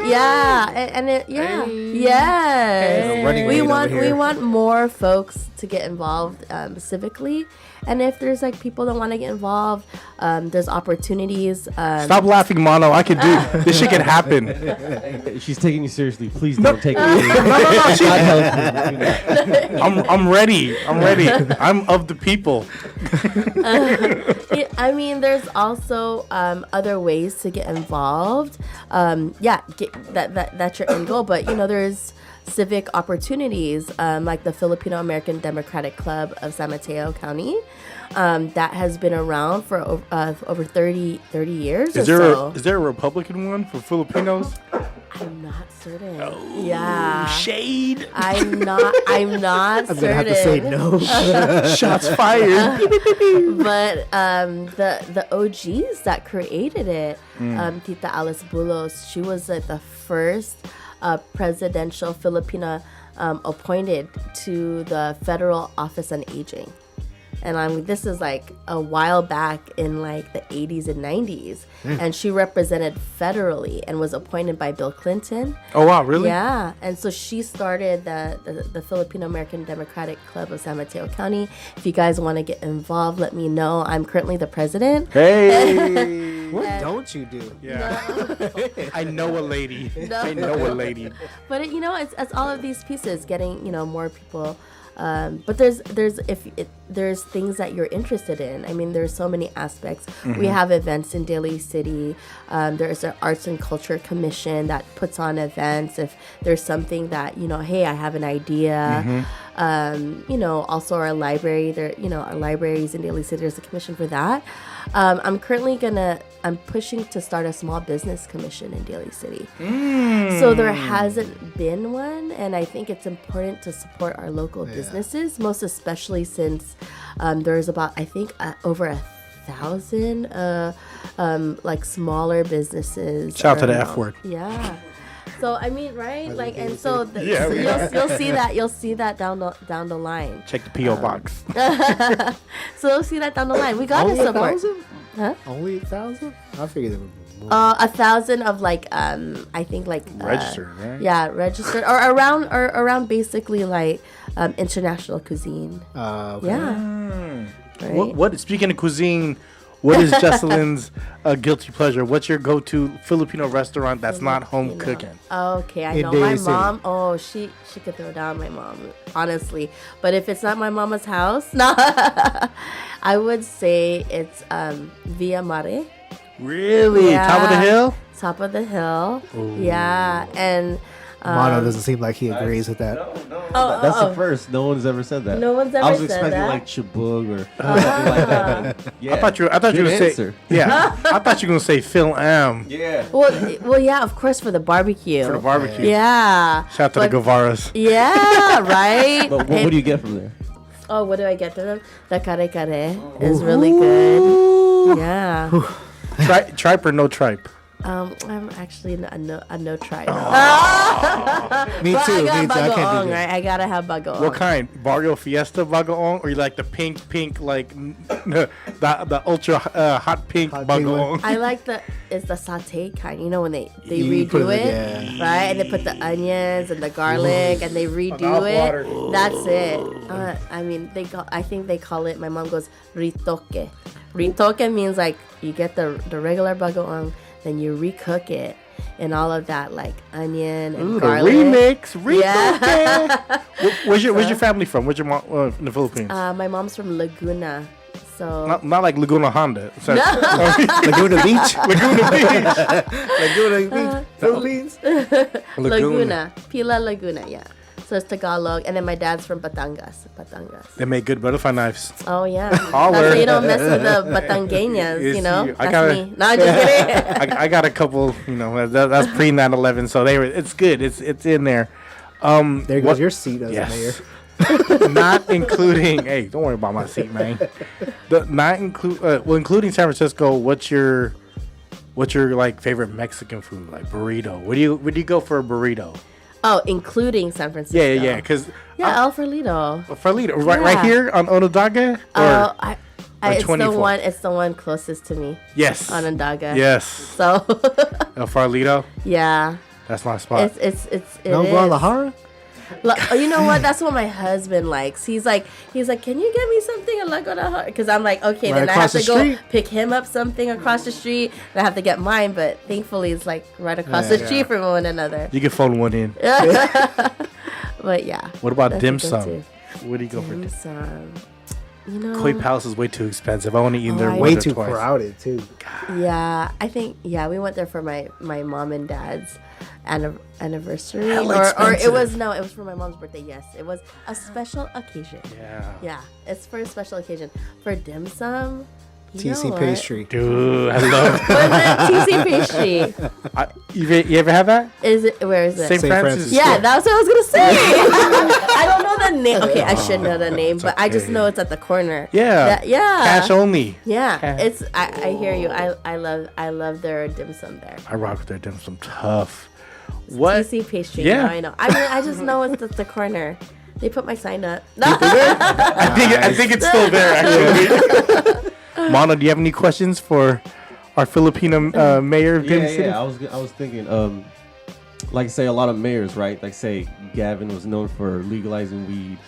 Speaker 3: want more folks to get involved civically. And if there's like people that want to get involved, there's opportunities.
Speaker 1: Stop laughing, Mono. I can do this. Shit can happen.
Speaker 4: She's taking you seriously. Please don't take me.
Speaker 1: I'm ready. I'm of the people.
Speaker 3: I mean, there's also other ways to get involved. That's your end goal. But there's civic opportunities like the Filipino American Democratic Club of San Mateo County that has been around for over 30 years.
Speaker 1: Is there a Republican one for Filipinos?
Speaker 3: I'm not certain.
Speaker 1: Oh,
Speaker 3: yeah.
Speaker 1: Shade.
Speaker 3: I'm not certain.
Speaker 2: I'm gonna have to say no.
Speaker 1: Shots fired.
Speaker 3: But the OGs that created it, Tita Alice Bulos, she was like the first presidential Filipina appointed to the Federal Office on Aging. And this is like a while back in like the 80s and 90s. And she represented federally and was appointed by Bill Clinton.
Speaker 1: Oh, wow, really?
Speaker 3: Yeah. And so she started the Filipino American Democratic Club of San Mateo County. If you guys want to get involved, let me know. I'm currently the president.
Speaker 1: Hey.
Speaker 2: What don't you do?
Speaker 1: Yeah. I know a lady.
Speaker 3: No.
Speaker 1: I know a lady.
Speaker 3: But it's all of these pieces getting more people. But there's things that you're interested in. I mean, there's so many aspects. We have events in Daly City. There's an Arts and Culture Commission that puts on events. If there's something that hey, I have an idea. Also our library. Our libraries in Daly City. There's a commission for that. I'm pushing to start a small business commission in Daly City. So there hasn't been one, and I think it's important to support our local businesses, most especially since there's about over 1,000 like smaller businesses.
Speaker 1: Shout out to the F word.
Speaker 3: Yeah. So I mean, right? Like, and so you'll see that down the line.
Speaker 1: Check the PO box.
Speaker 3: So you'll see that down the line. We gotta
Speaker 2: Only
Speaker 3: support.
Speaker 2: 1,000?
Speaker 3: Huh?
Speaker 2: Only 1,000? I figured there would be more.
Speaker 3: 1,000 of like I think like
Speaker 1: Registered, right?
Speaker 3: Yeah, registered or around basically like international cuisine.
Speaker 2: Okay.
Speaker 3: Yeah. Right?
Speaker 1: What? Speaking of cuisine, what is Juslyn's guilty pleasure? What's your go-to Filipino restaurant that's not home cooking?
Speaker 3: Okay, I
Speaker 2: In
Speaker 3: know
Speaker 2: Daly
Speaker 3: my
Speaker 2: City.
Speaker 3: mom. Oh, she could throw down my mom, honestly. But if it's not my mama's house, no, I would say it's Via Mare.
Speaker 1: Really?
Speaker 3: Yeah.
Speaker 1: Top of the hill?
Speaker 3: Top of the hill.
Speaker 1: Ooh.
Speaker 3: Yeah, and
Speaker 2: Mono doesn't seem like he agrees with that.
Speaker 4: That's the first. No one's ever said that.
Speaker 3: No one's
Speaker 4: I
Speaker 3: ever
Speaker 4: was
Speaker 3: said
Speaker 4: expecting
Speaker 3: that?
Speaker 4: like Chabug or something like that. Yeah.
Speaker 1: I thought you were
Speaker 4: Good
Speaker 1: gonna say.
Speaker 4: answer.
Speaker 1: Yeah. I thought you were gonna say Phil M.
Speaker 4: Yeah.
Speaker 3: Well, yeah, of course for the barbecue.
Speaker 1: For the barbecue.
Speaker 3: Yeah.
Speaker 1: Shout out to the Guevaras.
Speaker 3: Yeah, right.
Speaker 4: But what do you get from there?
Speaker 3: Oh, what do I get to them? The kare kare is really good. Yeah.
Speaker 1: Tripe or no tripe?
Speaker 3: I'm actually a no tripe.
Speaker 2: Me
Speaker 3: But
Speaker 2: too.
Speaker 3: I
Speaker 2: Me
Speaker 3: got
Speaker 2: too. I can't do
Speaker 3: bagoong,
Speaker 2: that.
Speaker 3: right? I gotta have bagoong.
Speaker 1: What kind? Barrio Fiesta bagoong, or you like the pink like the ultra hot pink
Speaker 2: Hot pink
Speaker 1: bagoong?
Speaker 3: I like the saute kind. You know when they
Speaker 2: You put
Speaker 3: redo
Speaker 2: it,
Speaker 3: it,
Speaker 2: yeah.
Speaker 3: right? And they put the onions and the garlic and they redo
Speaker 1: water.
Speaker 3: it. That's it. I mean, I think they call it. My mom goes ritoke. Ritoke means like you get the regular bagoong, then you recook it and all of that like onion and
Speaker 1: Ooh,
Speaker 3: garlic.
Speaker 1: the remix.
Speaker 3: Yeah.
Speaker 1: Where's your family from? Where's your mom in the Philippines?
Speaker 3: My mom's from Laguna, so
Speaker 1: Not like Laguna Honda. Sorry.
Speaker 2: Laguna Beach.
Speaker 1: Laguna Beach.
Speaker 2: Laguna Beach. Philippines.
Speaker 3: Laguna, Pila Laguna, yeah. So it's Tagalog, and then my dad's from Batangas.
Speaker 1: They make good butterfly knives.
Speaker 3: Oh yeah.
Speaker 1: Holler.
Speaker 3: That's why you don't mess with the Batangueñas,
Speaker 1: It's
Speaker 3: you know.
Speaker 1: you.
Speaker 3: That's me. No, I'm just kidding.
Speaker 1: I got a couple. That's pre 9/11, so it's good. It's in there.
Speaker 2: There goes your seat as mayor.
Speaker 1: Not including. Hey, don't worry about my seat, man. Including San Francisco. What's your like favorite Mexican food? Like burrito. Where do you go for a burrito?
Speaker 3: Oh, including San Francisco.
Speaker 1: Yeah. Because
Speaker 3: El Farolito.
Speaker 1: Farolito, right here on Onondaga.
Speaker 3: Oh, it's
Speaker 1: 24?
Speaker 3: It's the one closest to me.
Speaker 1: Yes.
Speaker 3: Onondaga.
Speaker 1: Yes.
Speaker 3: So.
Speaker 1: El Farolito.
Speaker 3: Yeah.
Speaker 1: That's my spot.
Speaker 2: No Guadalajara?
Speaker 3: You know what? That's what my husband likes. He's like, can you get me something in La Guadalajara? Because I'm like, okay,
Speaker 2: Right
Speaker 3: then I have to go
Speaker 2: street?
Speaker 3: pick him up something across the street, and I have to get mine. But thankfully, it's like right across the street from one another.
Speaker 1: You can phone one in.
Speaker 3: But yeah.
Speaker 1: What about
Speaker 3: that's
Speaker 1: dim
Speaker 3: a
Speaker 1: sum?
Speaker 3: go-to.
Speaker 1: What do you go
Speaker 3: Dim
Speaker 1: for?
Speaker 3: sum. You know.
Speaker 1: Koi Palace is way too expensive. I only eat there
Speaker 3: I-
Speaker 1: once
Speaker 2: Way
Speaker 1: or
Speaker 2: too
Speaker 1: twice.
Speaker 2: crowded, too.
Speaker 3: Yeah, I think we went there for my mom and dad's anniversary,
Speaker 1: Hella
Speaker 3: or
Speaker 1: expensive.
Speaker 3: it was for my mom's birthday. Yes, it was a special occasion.
Speaker 1: Yeah.
Speaker 3: It's for a special occasion. For dim sum, you know
Speaker 2: TC
Speaker 3: what?
Speaker 2: pastry.
Speaker 1: Dude, I love.
Speaker 3: What's the TC pastry?
Speaker 1: You ever have that?
Speaker 3: Where is it?
Speaker 1: St.
Speaker 2: St.
Speaker 1: Francis.
Speaker 2: Francis.
Speaker 3: Yeah, that's what I was gonna say. I don't know the name. Okay, I should know the name, but I just
Speaker 1: okay.
Speaker 3: know it's at the corner.
Speaker 1: Yeah.
Speaker 3: Yeah.
Speaker 1: Cash only.
Speaker 3: Yeah,
Speaker 1: Cash.
Speaker 3: it's. I hear you. I love their dim sum there.
Speaker 1: I rock with their dim sum tough. What?
Speaker 3: TC pastry.
Speaker 1: Yeah.
Speaker 3: Yeah, I know. I mean, I just know it's at the corner. They put my sign up.
Speaker 1: I think it's still there actually. Mono, do you have any questions for our Filipino mayor of Dim City?
Speaker 4: Yeah. I was thinking, like say a lot of mayors, right? Like say Gavin was known for legalizing weed.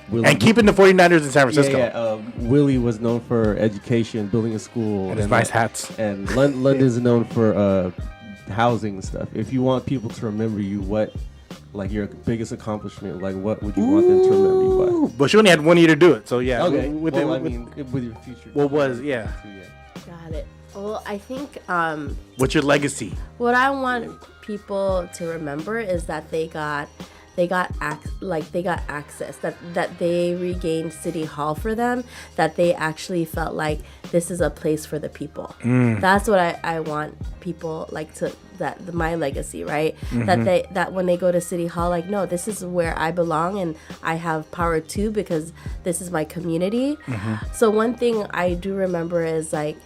Speaker 4: Willie,
Speaker 1: And keeping the 49ers in San Francisco.
Speaker 4: Willie was known for education, building a school,
Speaker 1: And his nice hats.
Speaker 4: And London's known for housing and stuff. If you want people to remember you, what like your biggest accomplishment, like what would you want them to remember you by?
Speaker 1: But you only had 1 year to do it, so yeah.
Speaker 4: Okay.
Speaker 1: With
Speaker 4: your future.
Speaker 1: what was, yeah.
Speaker 3: Got it. Well, I think
Speaker 1: What's your legacy?
Speaker 3: what I want people to remember is that they got access, that they regained City Hall for them, that they actually felt like this is a place for the people. That's what I want people like to, my legacy, right? That when they go to City Hall, like, no, this is where I belong and I have power too, because this is my community. So one thing I do remember is like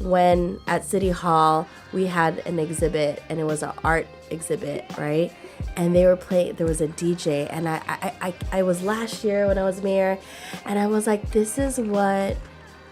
Speaker 3: when at City Hall we had an exhibit, and it was an art exhibit, right? And they were playing, there was a DJ, and I was last year when I was mayor, and I was like, this is what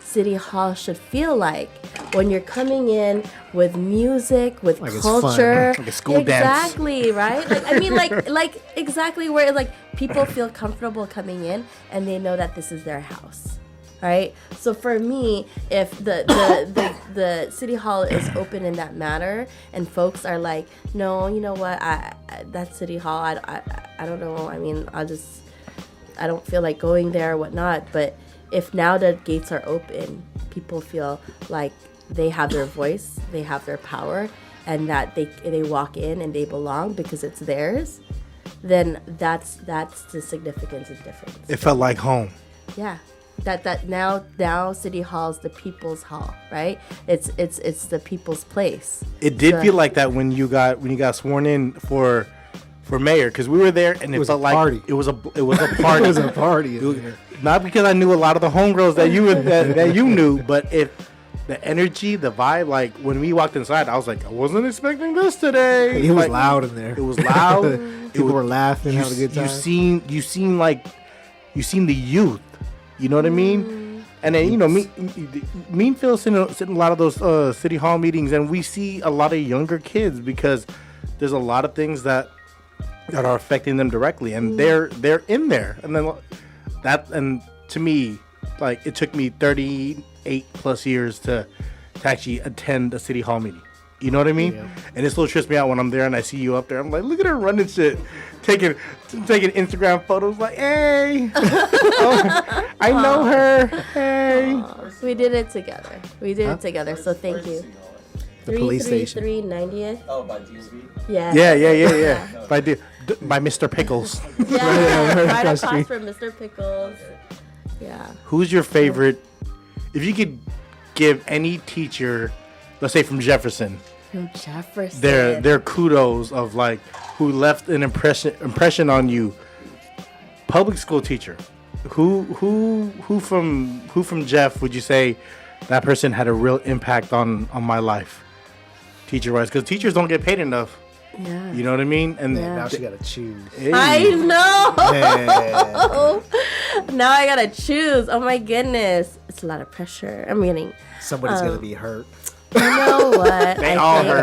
Speaker 3: City Hall should feel like when you're coming in with music, with
Speaker 2: Like it's
Speaker 3: culture,
Speaker 1: fun. Like a school dance.
Speaker 3: exactly, right? Like, I mean, like exactly where like people feel comfortable coming in, and they know that this is their house. Right. So for me, if the City Hall is open in that manner, and folks are like, no, you know what, that City Hall, I don't know. I mean, I don't feel like going there or whatnot. But if now the gates are open, people feel like they have their voice, they have their power, and that they walk in and they belong because it's theirs, then that's the significance and difference.
Speaker 1: It felt like home.
Speaker 3: Yeah. That now City Hall's the people's hall, right? It's the people's place.
Speaker 1: It did feel like that when you got sworn in for mayor, because we were there and it
Speaker 2: was
Speaker 1: felt
Speaker 2: a
Speaker 1: like
Speaker 2: party.
Speaker 1: it was a party.
Speaker 2: It was a party.
Speaker 1: Not because I knew a lot of the homegirls that you knew, but if the energy, the vibe, like when we walked inside, I was like, I wasn't expecting this today.
Speaker 2: It was
Speaker 1: Like,
Speaker 2: loud in there.
Speaker 1: It was loud.
Speaker 2: People were laughing, having a good time.
Speaker 1: You seen the youth. You know what I mean? And then, you know, me and Phil sit in a lot of those City Hall meetings, and we see a lot of younger kids because there's a lot of things that are affecting them directly, and they're in there. And then and to me, like, it took me 38 plus years to actually attend a City Hall meeting. You know what I mean?
Speaker 2: Yeah.
Speaker 1: And it still trips me out when I'm there and I see you up there. I'm like, look at her running shit, taking Instagram photos. Like, hey, oh, I know her. Hey,
Speaker 3: We did it together. So thank you.
Speaker 2: The police station.
Speaker 3: 333 90th.
Speaker 4: Oh, by DMV?
Speaker 3: Yeah.
Speaker 1: Yeah. By Mr. Pickles.
Speaker 3: Yeah, right
Speaker 2: across
Speaker 3: across
Speaker 2: street.
Speaker 3: from Mr. Pickles. Yeah.
Speaker 1: Who's your favorite? If you could give any teacher, let's say from Jefferson,
Speaker 3: From Jefferson.
Speaker 1: their kudos of like who left an impression on you. Public school teacher, who from Jeff would you say that person had a real impact on my life, teacher wise? Because teachers don't get paid enough.
Speaker 3: Yeah.
Speaker 1: You know what I mean? And
Speaker 3: Yeah.
Speaker 2: Now she gotta choose.
Speaker 1: Hey.
Speaker 3: I know.
Speaker 2: Yeah.
Speaker 3: Now I gotta choose. Oh my goodness. It's a lot of pressure. I'm getting.
Speaker 2: Somebody's gonna be hurt.
Speaker 3: You know what?
Speaker 1: They
Speaker 3: I
Speaker 1: all
Speaker 3: think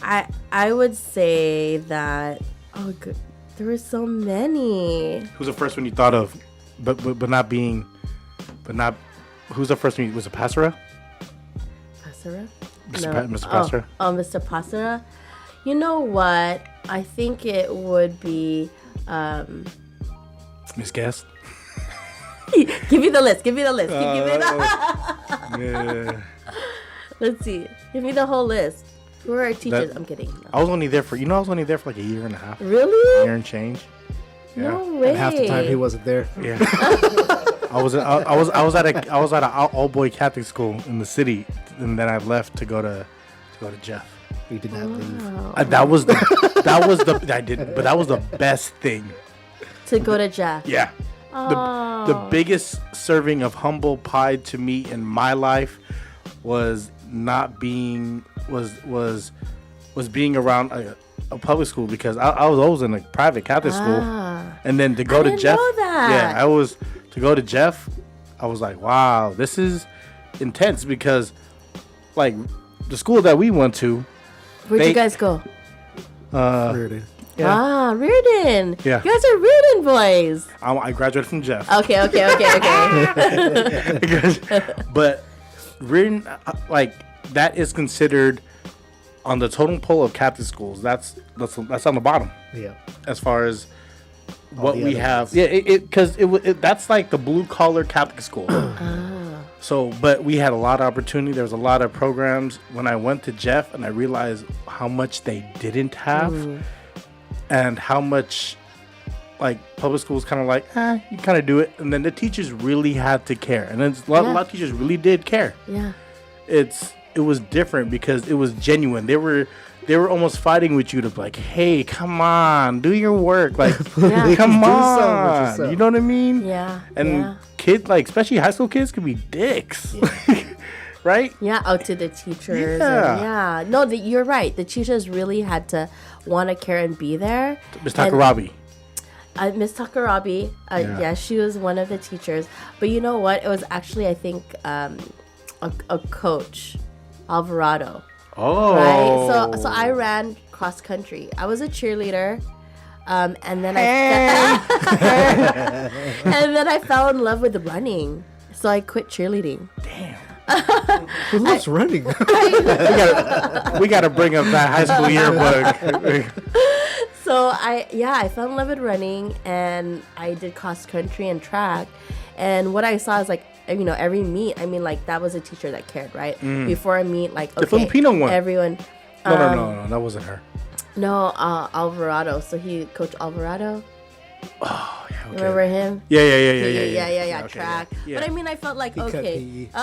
Speaker 1: heard.
Speaker 3: I would say that. Oh, good. There were so many.
Speaker 1: Who's the first one you thought of, but not being, but not. Who's the first one? Was it Passera?
Speaker 3: Passera?
Speaker 1: Mr. Passera?
Speaker 3: Oh, Mr. Passera. You know what? I think it would be.
Speaker 1: Miss Guest.
Speaker 3: Give me the list. Give me the list.
Speaker 1: Yeah.
Speaker 3: Let's see. Give me the whole list. Who are our teachers? I'm kidding. No.
Speaker 1: I was only there for like a year and a half.
Speaker 3: Really?
Speaker 1: Year and change.
Speaker 3: No way.
Speaker 2: And half the time he wasn't there.
Speaker 1: Yeah. I was at an all boy Catholic school in the city, and then I left to go to Jeff.
Speaker 2: He did not leave.
Speaker 1: That was the best thing.
Speaker 3: To go to Jeff.
Speaker 1: Yeah.
Speaker 3: Oh.
Speaker 1: The biggest serving of humble pie to me in my life was not being was being around a public school, because I was always in a private Catholic school, and then to go to
Speaker 3: didn't
Speaker 1: Jeff.
Speaker 3: know that.
Speaker 1: Yeah, to go to Jeff. I was like, wow, this is intense, because like the school that we went to.
Speaker 3: Where'd you guys go?
Speaker 2: Reardon.
Speaker 1: Yeah.
Speaker 3: Reardon.
Speaker 1: Yeah.
Speaker 3: You guys are Reardon boys.
Speaker 1: I graduated from Jeff.
Speaker 3: Okay.
Speaker 1: But Reardon, like, that is considered on the totem pole of Catholic schools. That's on the bottom
Speaker 2: Yeah.
Speaker 1: as far as what
Speaker 2: the
Speaker 1: we
Speaker 2: other
Speaker 1: have.
Speaker 2: ones.
Speaker 1: Yeah, because that's like the blue collar Catholic school. So, but we had a lot of opportunity. There was a lot of programs. When I went to Jeff, and I realized how much they didn't have, and how much like public schools kind of like, you kind of do it, and then the teachers really had to care, and then a lot of teachers really did care.
Speaker 3: Yeah.
Speaker 1: It was different because it was genuine. They were almost fighting with you to be like, hey, come on, do your work, like,
Speaker 3: Yeah.
Speaker 1: come
Speaker 2: Do something with
Speaker 1: on,
Speaker 2: yourself.
Speaker 1: you know what I mean?
Speaker 3: Yeah.
Speaker 1: And kids, like, especially high school kids, can be dicks, right?
Speaker 3: Yeah, out to the teachers.
Speaker 1: Yeah.
Speaker 3: And no, you're right. The teachers really had to want to care and be there.
Speaker 1: Miss Takarabi.
Speaker 3: Miss Takarabi, yeah, she was one of the teachers. But you know what? It was actually, I think, a coach, Alvarado.
Speaker 1: Oh,
Speaker 3: Right. So I ran cross country. I was a cheerleader, and then I fell in love with running. So I quit cheerleading.
Speaker 2: Who loves running?
Speaker 1: we gotta bring up that high school yearbook.
Speaker 3: So I fell in love with running, and I did cross country and track. And what I saw is like, every meet, like that was a teacher that cared, right? Before a meet, like, okay,
Speaker 1: The Filipino one.
Speaker 3: Everyone.
Speaker 1: No, that wasn't her.
Speaker 3: No, Alvarado. So he coached Alvarado.
Speaker 1: Oh, yeah, okay.
Speaker 3: Remember him?
Speaker 1: Yeah.
Speaker 3: Yeah,
Speaker 1: Okay,
Speaker 3: track.
Speaker 1: yeah.
Speaker 3: But I felt like,
Speaker 2: cut
Speaker 3: okay.
Speaker 2: PE.
Speaker 1: No,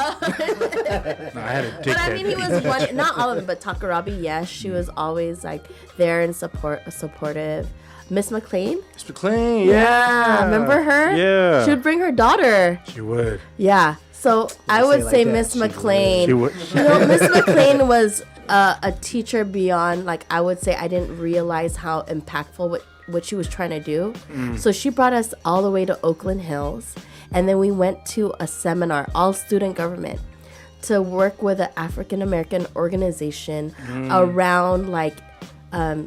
Speaker 1: I had a dick
Speaker 3: But he was one, not all of them, but Takarabi, yes, she was always like there and supportive. Miss McLean?
Speaker 1: Miss McLean, yeah.
Speaker 3: Remember her?
Speaker 1: Yeah.
Speaker 3: She would bring her daughter.
Speaker 1: She would.
Speaker 3: Yeah. So I would say
Speaker 2: like that.
Speaker 3: Miss
Speaker 2: She would.
Speaker 3: McLean.
Speaker 1: She would.
Speaker 3: Miss McLean was a teacher beyond, like, I would say I didn't realize how impactful what she was trying to do. So she brought us all the way to Oakland Hills, and then we went to a seminar, all student government, to work with an African American organization around like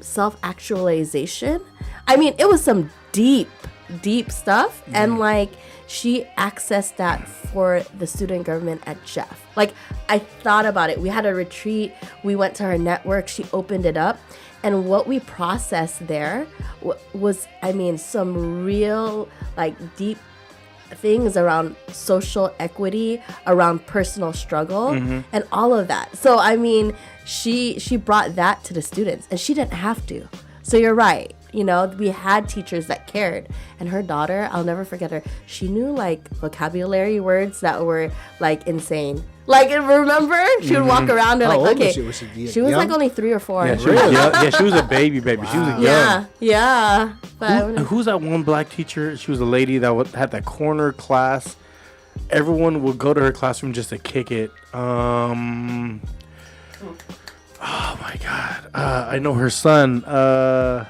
Speaker 3: self-actualization. It was some deep stuff, and like she accessed that for the student government at Jeff. Like, I thought about it. We had a retreat. We went to her network. She opened it up. And what we processed there was, some real, like, deep things around social equity, around personal struggle, and all of that. So I mean, she brought that to the students, and she didn't have to. So you're right. You know, we had teachers that cared. And her daughter, I'll never forget her. She knew like vocabulary words that were like insane. Like, remember? She would walk around and like, okay. She was like only 3 or 4.
Speaker 1: Yeah, she was a baby. She was young.
Speaker 3: Yeah. But
Speaker 1: Who's that one black teacher? She was a lady that had that corner class. Everyone would go to her classroom just to kick it. Oh my God. I know her son. All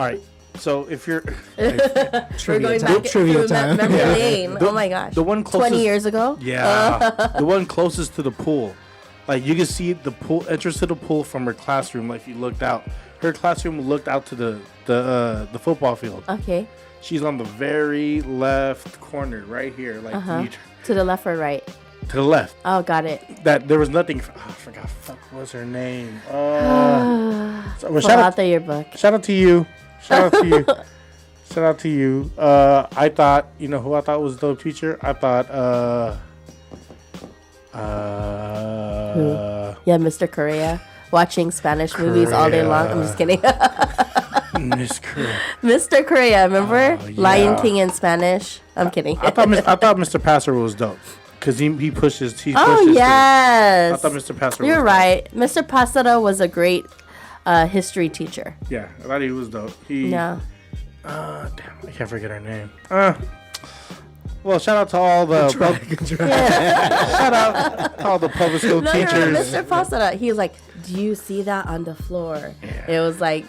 Speaker 1: right. So if you're
Speaker 3: we're going back
Speaker 2: trivia time.
Speaker 3: Memory lane. Oh my gosh.
Speaker 1: The one closest,
Speaker 3: 20 years ago?
Speaker 1: Yeah. The one closest to the pool. Like you could see the pool entrance to the pool from her classroom. Like if you looked out. Her classroom looked out to the football field.
Speaker 3: Okay.
Speaker 1: She's on the very left corner right here. Like
Speaker 3: to the left or right?
Speaker 1: To the left.
Speaker 3: Oh, got it.
Speaker 1: That there was nothing. I forgot. Fuck, what's her name?
Speaker 3: Pull out the yearbook.
Speaker 1: Shout out to you. Shout out to you. Shout out to you. I thought, you know who I thought was a dope teacher? I thought,
Speaker 3: Who? Yeah, Mr. Korea. Watching Spanish movies all day long. I'm just kidding.
Speaker 1: Miss Korea.
Speaker 3: Mr. Korea, remember?
Speaker 1: Yeah.
Speaker 3: Lion King in Spanish. I'm kidding.
Speaker 1: I thought Mr. Passer was dope. Because he pushes.
Speaker 3: Oh, yes.
Speaker 1: I thought Mr. Passer was
Speaker 3: You're
Speaker 1: dope.
Speaker 3: right. Mr. Pasada was a great history teacher.
Speaker 1: Yeah, I thought he was dope.
Speaker 3: No.
Speaker 1: Damn, I can't forget her name. Well, shout out to all the shout out to all the public school teachers.
Speaker 3: No, Mr. Pasada, he was like, "Do you see that on the floor?"
Speaker 1: Yeah.
Speaker 3: It was like,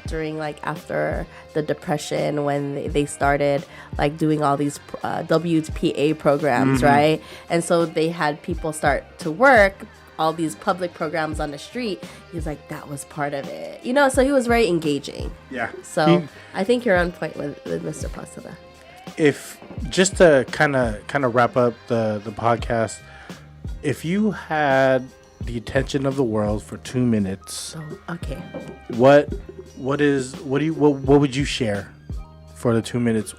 Speaker 3: during like after the Depression when they started like doing all these WPA programs, right? And so they had people start to work all these public programs on the street. He's like, that was part of it, So he was very engaging.
Speaker 1: Yeah.
Speaker 3: So I think you're on point with Mr. Pasada.
Speaker 1: If just to kind of wrap up the podcast, if you had the attention of the world for 2 minutes,
Speaker 3: Okay.
Speaker 1: what would you share for the 2 minutes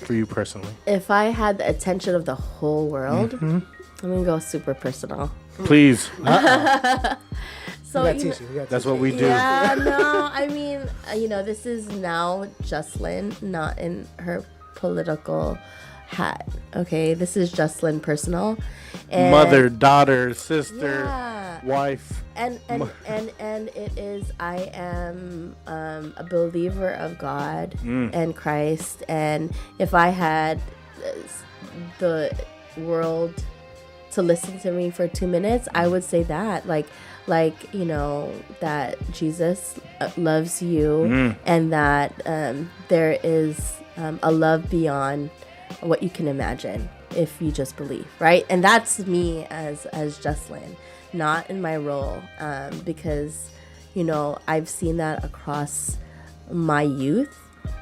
Speaker 1: for you personally?
Speaker 3: If I had the attention of the whole world, I'm gonna go super personal.
Speaker 1: Please.
Speaker 3: So
Speaker 1: That's what we do.
Speaker 3: Yeah, no, I mean, this is now Juslyn, not in her political hat. Okay, this is Juslyn personal. And
Speaker 1: Mother, daughter, sister,
Speaker 3: yeah.
Speaker 1: wife.
Speaker 3: And it is, I am a believer of God and Christ, and if I had the world to listen to me for 2 minutes, I would say that that Jesus loves you, and that there is a love beyond what you can imagine if you just believe, right? And that's me as Juslyn, not in my role, because I've seen that across my youth,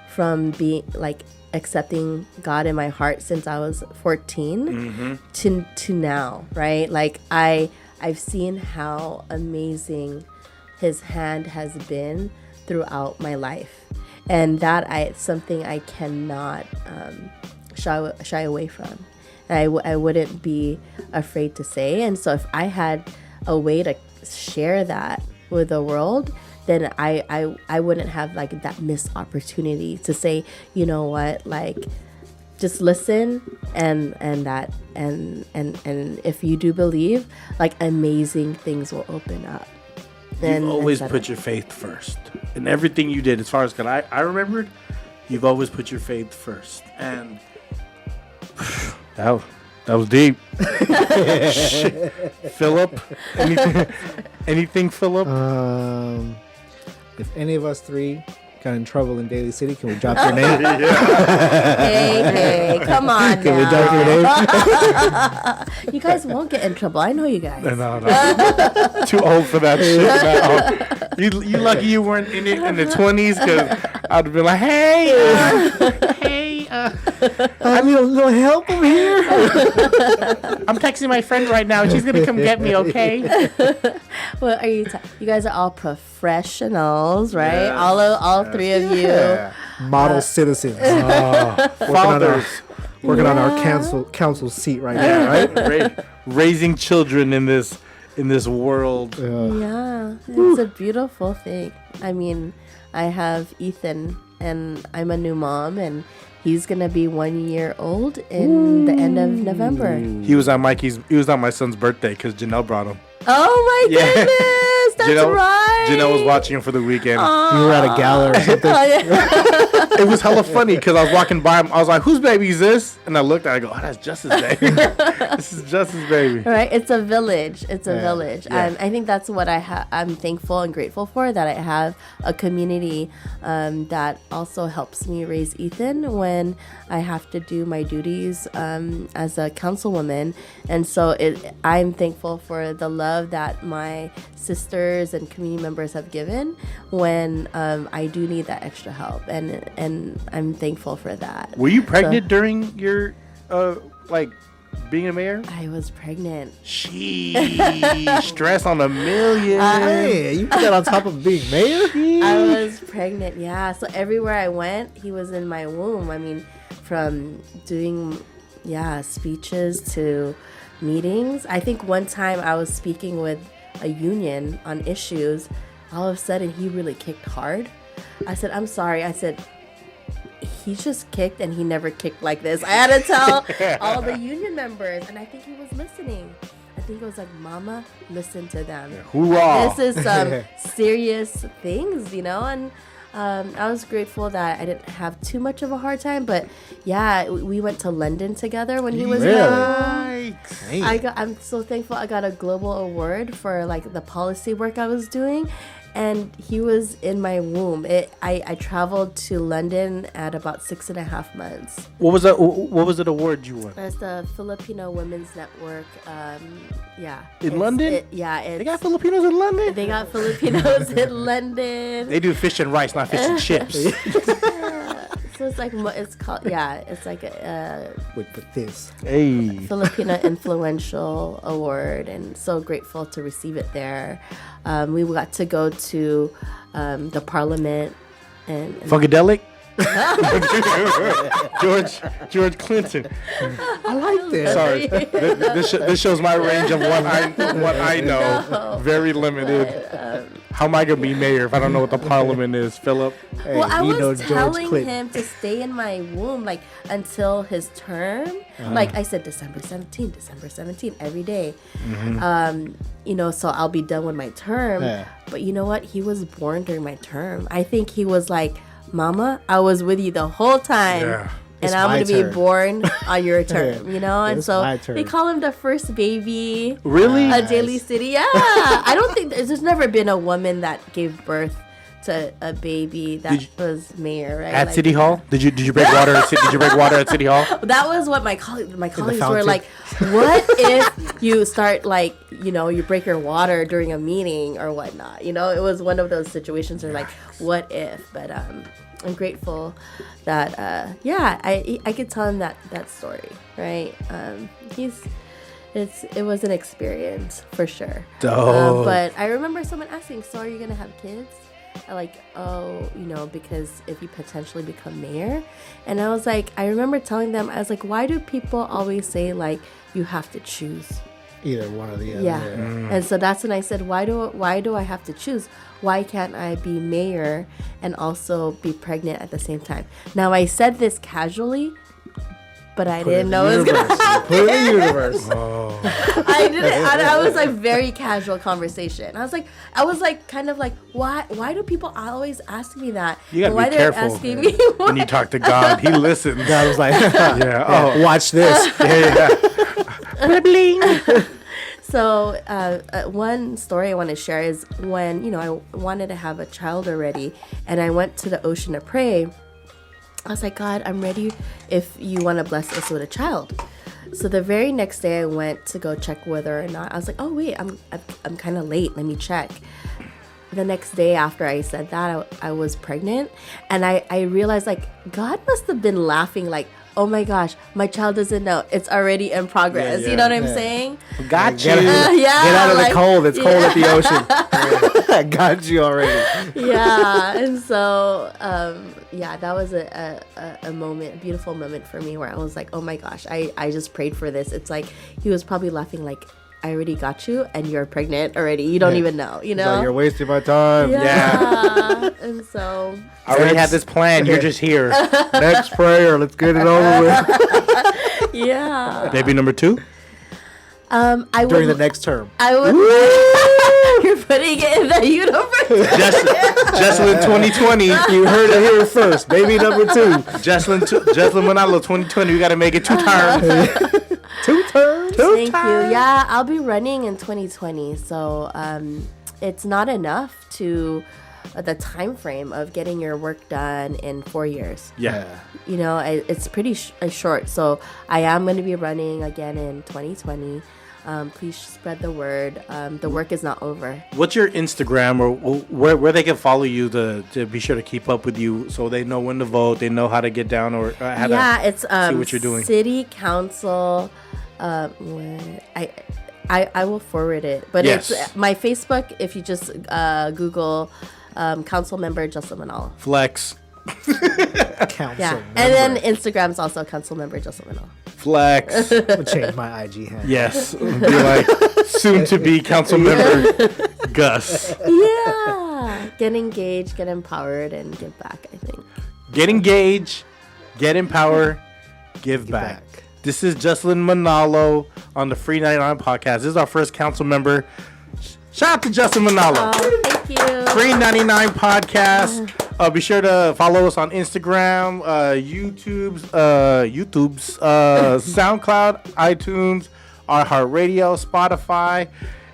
Speaker 3: from being like accepting God in my heart since I was 14 to now, right? Like I've seen how amazing his hand has been throughout my life, and it's something I cannot shy away from, and I wouldn't be afraid to say. And so if I had a way to share that with the world, then I wouldn't have like that missed opportunity to say, you know what, like, just listen, and if you do believe, like, amazing things will open up.
Speaker 1: You've always put your faith first in everything you did. As far as I remembered, you've always put your faith first, and that was deep. Philip, anything, Philip?
Speaker 2: If any of us three got in trouble in Daly City, can we drop your name?
Speaker 3: Hey, come on.
Speaker 2: Can we drop your name?
Speaker 3: You guys won't get in trouble. I know you guys.
Speaker 1: No. Too old for that shit now. You lucky you weren't in it in the 20s, because I'd have been like, hey,
Speaker 2: I need a little help over here.
Speaker 1: I'm texting my friend right now. She's gonna come get me, okay?
Speaker 3: What are you? You guys are all professionals, right?
Speaker 1: Yeah.
Speaker 3: All three of you.
Speaker 2: Model citizens.
Speaker 1: Fathers.
Speaker 2: Working on our council seat right now, right?
Speaker 1: Raising children in this world.
Speaker 3: Yeah, it's a beautiful thing. I mean, I have Ethan, and I'm a new mom, and he's gonna be 1 year old in the end of November.
Speaker 1: He was on my son's birthday because Janelle brought him.
Speaker 3: Oh my
Speaker 1: Yeah.
Speaker 3: goodness, that's right.
Speaker 1: Janelle was watching him for the weekend.
Speaker 2: You were at a gala or something.
Speaker 1: It was hella funny because I was walking by him. I was like, "Whose baby is this?" And I looked at it, I go, "Oh, that's Justin's baby. This is Justin's baby."
Speaker 3: Right, it's a village. It's a village,
Speaker 1: Yeah.
Speaker 3: and I think that's what I'm thankful and grateful for, that I have a community that also helps me raise Ethan when I have to do my duties as a councilwoman. And so I'm thankful for the love that my sisters and community members have given when I do need that extra help, and I'm thankful for that.
Speaker 1: Were you pregnant during your being a mayor?
Speaker 3: I was pregnant.
Speaker 1: Sheesh, stress on a million.
Speaker 2: Hey, you put that on top of being mayor?
Speaker 3: I was pregnant, yeah. So everywhere I went, he was in my womb. I mean, from doing, speeches to meetings. I think one time I was speaking with a union on issues. All of a sudden, he really kicked hard. I said, "I'm sorry." I said, "He just kicked, and he never kicked like this." I had to tell all the union members, and I think he was listening. I think it was like, "Mama, listen to them.
Speaker 1: Hoorah.
Speaker 3: This is some serious things, and I was grateful that I didn't have too much of a hard time. But yeah, we went to London together when he was young. I'm so thankful. I got a global award for like the policy work I was doing. And he was in my womb. I traveled to London at about 6.5 months.
Speaker 1: What was that? What was it award you won?
Speaker 3: That's the Filipino Women's Network.
Speaker 1: In London? They got Filipinos in London?
Speaker 3: They got Filipinos in London.
Speaker 1: They do fish and rice, not fish and chips.
Speaker 3: So it's like, it's like a
Speaker 2: With this.
Speaker 1: Hey.
Speaker 3: Filipino Influential Award, and so grateful to receive it there. We got to go to the Parliament and
Speaker 1: Funkadelic? George Clinton.
Speaker 2: I like that.
Speaker 1: Sorry, this shows my range of what I know.
Speaker 3: No.
Speaker 1: Very limited. How am I gonna be mayor if I don't know what the Parliament is, Philip?
Speaker 2: Hey,
Speaker 3: well, I was
Speaker 2: George
Speaker 3: telling
Speaker 2: Clinton.
Speaker 3: him to stay in my womb like until his term. Like I said, December 17 every day. So I'll be done with my term.
Speaker 2: Yeah.
Speaker 3: But you know what? He was born during my term. I think he was like, "Mama, I was with you the whole time."
Speaker 1: Yeah.
Speaker 3: And
Speaker 2: It's
Speaker 3: I'm
Speaker 2: my
Speaker 3: going to be
Speaker 2: turn.
Speaker 3: born on your term, And
Speaker 2: It's
Speaker 3: so
Speaker 2: my turn.
Speaker 3: they call him the first baby.
Speaker 1: Really?
Speaker 3: A Daly City. Yeah. I don't think there's never been a woman that gave birth to a baby that was mayor, right?
Speaker 1: At City Hall? Did you break water? Did you break water at City Hall?
Speaker 3: That was what my colleagues were
Speaker 2: fountain.
Speaker 3: like. What if you start you break your water during a meeting or whatnot? It was one of those situations where like, what if? But I'm grateful that I could tell him that story, right? It was an experience for sure.
Speaker 1: Dope.
Speaker 3: But I remember someone asking, "So are you gonna have kids?" Because if you potentially become mayor. And I was like, I remember telling them, I was like, why do people always say like you have to choose?
Speaker 2: Either one or the other.
Speaker 3: Yeah. And so that's when I said, why do I have to choose? Why can't I be mayor and also be pregnant at the same time? Now I said this casually, but I didn't know it was gonna happen.
Speaker 2: Put it in the universe.
Speaker 3: I didn't. I was like very casual conversation. I was like kind of like, why do people always ask me that?
Speaker 1: You gotta
Speaker 3: why
Speaker 1: be
Speaker 3: they're
Speaker 1: careful
Speaker 3: asking me
Speaker 1: when you talk to God. He listens.
Speaker 2: God was like,
Speaker 1: Yeah. Oh.
Speaker 2: watch this.
Speaker 3: So one story I want to share is when I wanted to have a child already, and I went to the ocean to pray. I was like, God, I'm ready if you want to bless us with a child. So the very next day I went to go check whether or not, I was like, oh wait, I'm kind of late. Let me check. the next day after I said that, I was pregnant, and I realized like God must have been laughing like, oh my gosh, my child doesn't know it's already in progress. You know what I'm saying?
Speaker 1: Got you.
Speaker 2: Get out of the cold. It's cold at the ocean. I got you already.
Speaker 3: Yeah, and so that was a moment, a beautiful moment for me where I was like, oh my gosh, I just prayed for this. It's like he was probably laughing like, I already got you and you're pregnant already. You don't even know, you know?
Speaker 2: Like, you're wasting my time.
Speaker 3: Yeah. And so
Speaker 1: I already had this plan. You're just here.
Speaker 2: Next prayer. Let's get it over with.
Speaker 3: yeah.
Speaker 1: Baby number 2?
Speaker 2: During the next term.
Speaker 3: I would. You're putting it in the universe.
Speaker 1: Juslyn 2020.
Speaker 2: You heard it here first. Baby number 2.
Speaker 1: Juslyn Manalo 2020. We got to make it 2 times.
Speaker 2: 2 terms.
Speaker 3: Thank you. Yeah, I'll be running in 2020. So it's not enough to the time frame of getting your work done in 4 years.
Speaker 1: Yeah.
Speaker 3: You know, it's pretty short. So I am going to be running again in 2020. Please spread the word. The work is not over.
Speaker 1: What's your Instagram or where they can follow you to be sure to keep up with you so they know when to vote, they know how to get down or how to
Speaker 3: it's
Speaker 1: see what you're doing?
Speaker 3: City Council. I will forward it, but
Speaker 1: Yes.
Speaker 3: it's my Facebook. If you just Google Council Member Juslyn Manalo.
Speaker 1: Flex.
Speaker 2: Council.
Speaker 3: Yeah, and then Instagram's also Council Member Juslyn Manalo.
Speaker 1: Flex.
Speaker 2: I'll change my IG handle.
Speaker 1: Yes. Be like soon to be council member Gus.
Speaker 3: Yeah, get engaged, get empowered, and give back. I think.
Speaker 1: Get engaged, get empowered, give back. This is Juslyn Manalo on the Free99 podcast. This is our first council member. Shout out to Juslyn Manalo.
Speaker 3: Oh, thank you.
Speaker 1: Free99 podcast. Be sure to follow us on Instagram, YouTube's, SoundCloud, iTunes, iHeartRadio, Spotify.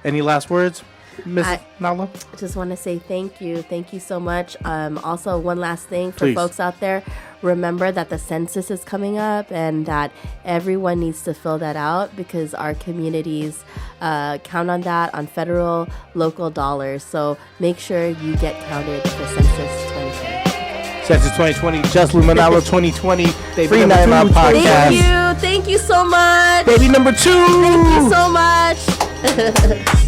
Speaker 1: Any last words, Miss Nalo?
Speaker 3: I just want to say thank you. Thank you so much. Also, one last thing for
Speaker 1: Please.
Speaker 3: folks out there. Remember that the census is coming up and that everyone needs to fill that out because our communities count on that, on federal, local dollars. So make sure you get counted for Census 2020.
Speaker 1: Census 2020, Juslyn Manalo 2020,
Speaker 2: Baby
Speaker 1: Free99
Speaker 2: number 2.
Speaker 1: podcast.
Speaker 3: Thank you. Thank you so much.
Speaker 1: Baby number 2.
Speaker 3: Thank you so much.